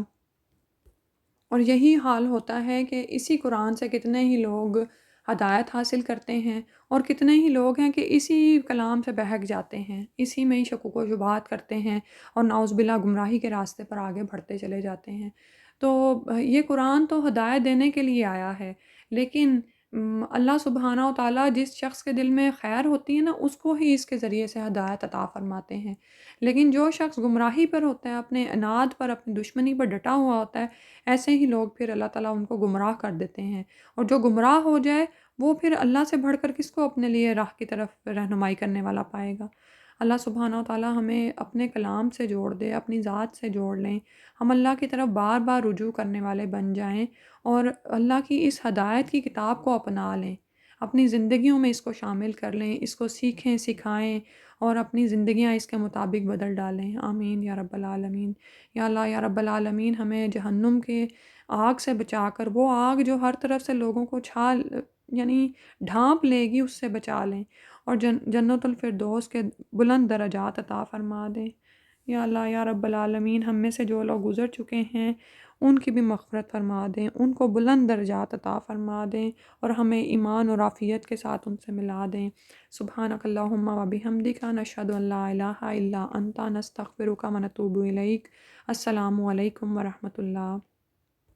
[SPEAKER 1] اور یہی حال ہوتا ہے کہ اسی قرآن سے کتنے ہی لوگ ہدایت حاصل کرتے ہیں اور کتنے ہی لوگ ہیں کہ اسی کلام سے بہک جاتے ہیں، اسی میں ہی شکوک و شبہات کرتے ہیں اور نعوذ باللہ گمراہی کے راستے پر آگے بڑھتے چلے جاتے ہیں۔ تو یہ قرآن تو ہدایت دینے کے لیے آیا ہے، لیکن اللہ سبحانہ و تعالیٰ جس شخص کے دل میں خیر ہوتی ہے نا، اس کو ہی اس کے ذریعے سے ہدایت عطا فرماتے ہیں، لیکن جو شخص گمراہی پر ہوتا ہے، اپنے عناد پر، اپنی دشمنی پر ڈٹا ہوا ہوتا ہے، ایسے ہی لوگ پھر اللہ تعالیٰ ان کو گمراہ کر دیتے ہیں، اور جو گمراہ ہو جائے وہ پھر اللہ سے بڑھ کر کس کو اپنے لیے راہ کی طرف رہنمائی کرنے والا پائے گا۔ اللہ سبحانہ و تعالیٰ ہمیں اپنے کلام سے جوڑ دے، اپنی ذات سے جوڑ لیں، ہم اللہ کی طرف بار بار رجوع کرنے والے بن جائیں، اور اللہ کی اس ہدایت کی کتاب کو اپنا لیں، اپنی زندگیوں میں اس کو شامل کر لیں، اس کو سیکھیں، سکھائیں، اور اپنی زندگیاں اس کے مطابق بدل ڈالیں۔ آمین یا رب العالمین۔ یا اللہ یا رب العالمین، ہمیں جہنم کے آگ سے بچا کر، وہ آگ جو ہر طرف سے لوگوں کو یعنی ڈھانپ لے گی، اس سے بچا لیں، اور جنت الفردوس کے بلند درجات عطا فرما دیں۔ یا اللہ یا رب العالمین، ہم میں سے جو لوگ گزر چکے ہیں ان کی بھی مغفرت فرما دیں، ان کو بلند درجات عطا فرما دیں، اور ہمیں ایمان اور عافیت کے ساتھ ان سے ملا دیں۔ سبحانک اللہم و بحمدک، نشہد ان لا الہ الا انت، نستغفرک و نتوب الیک۔ السلام علیکم ورحمۃ اللہ۔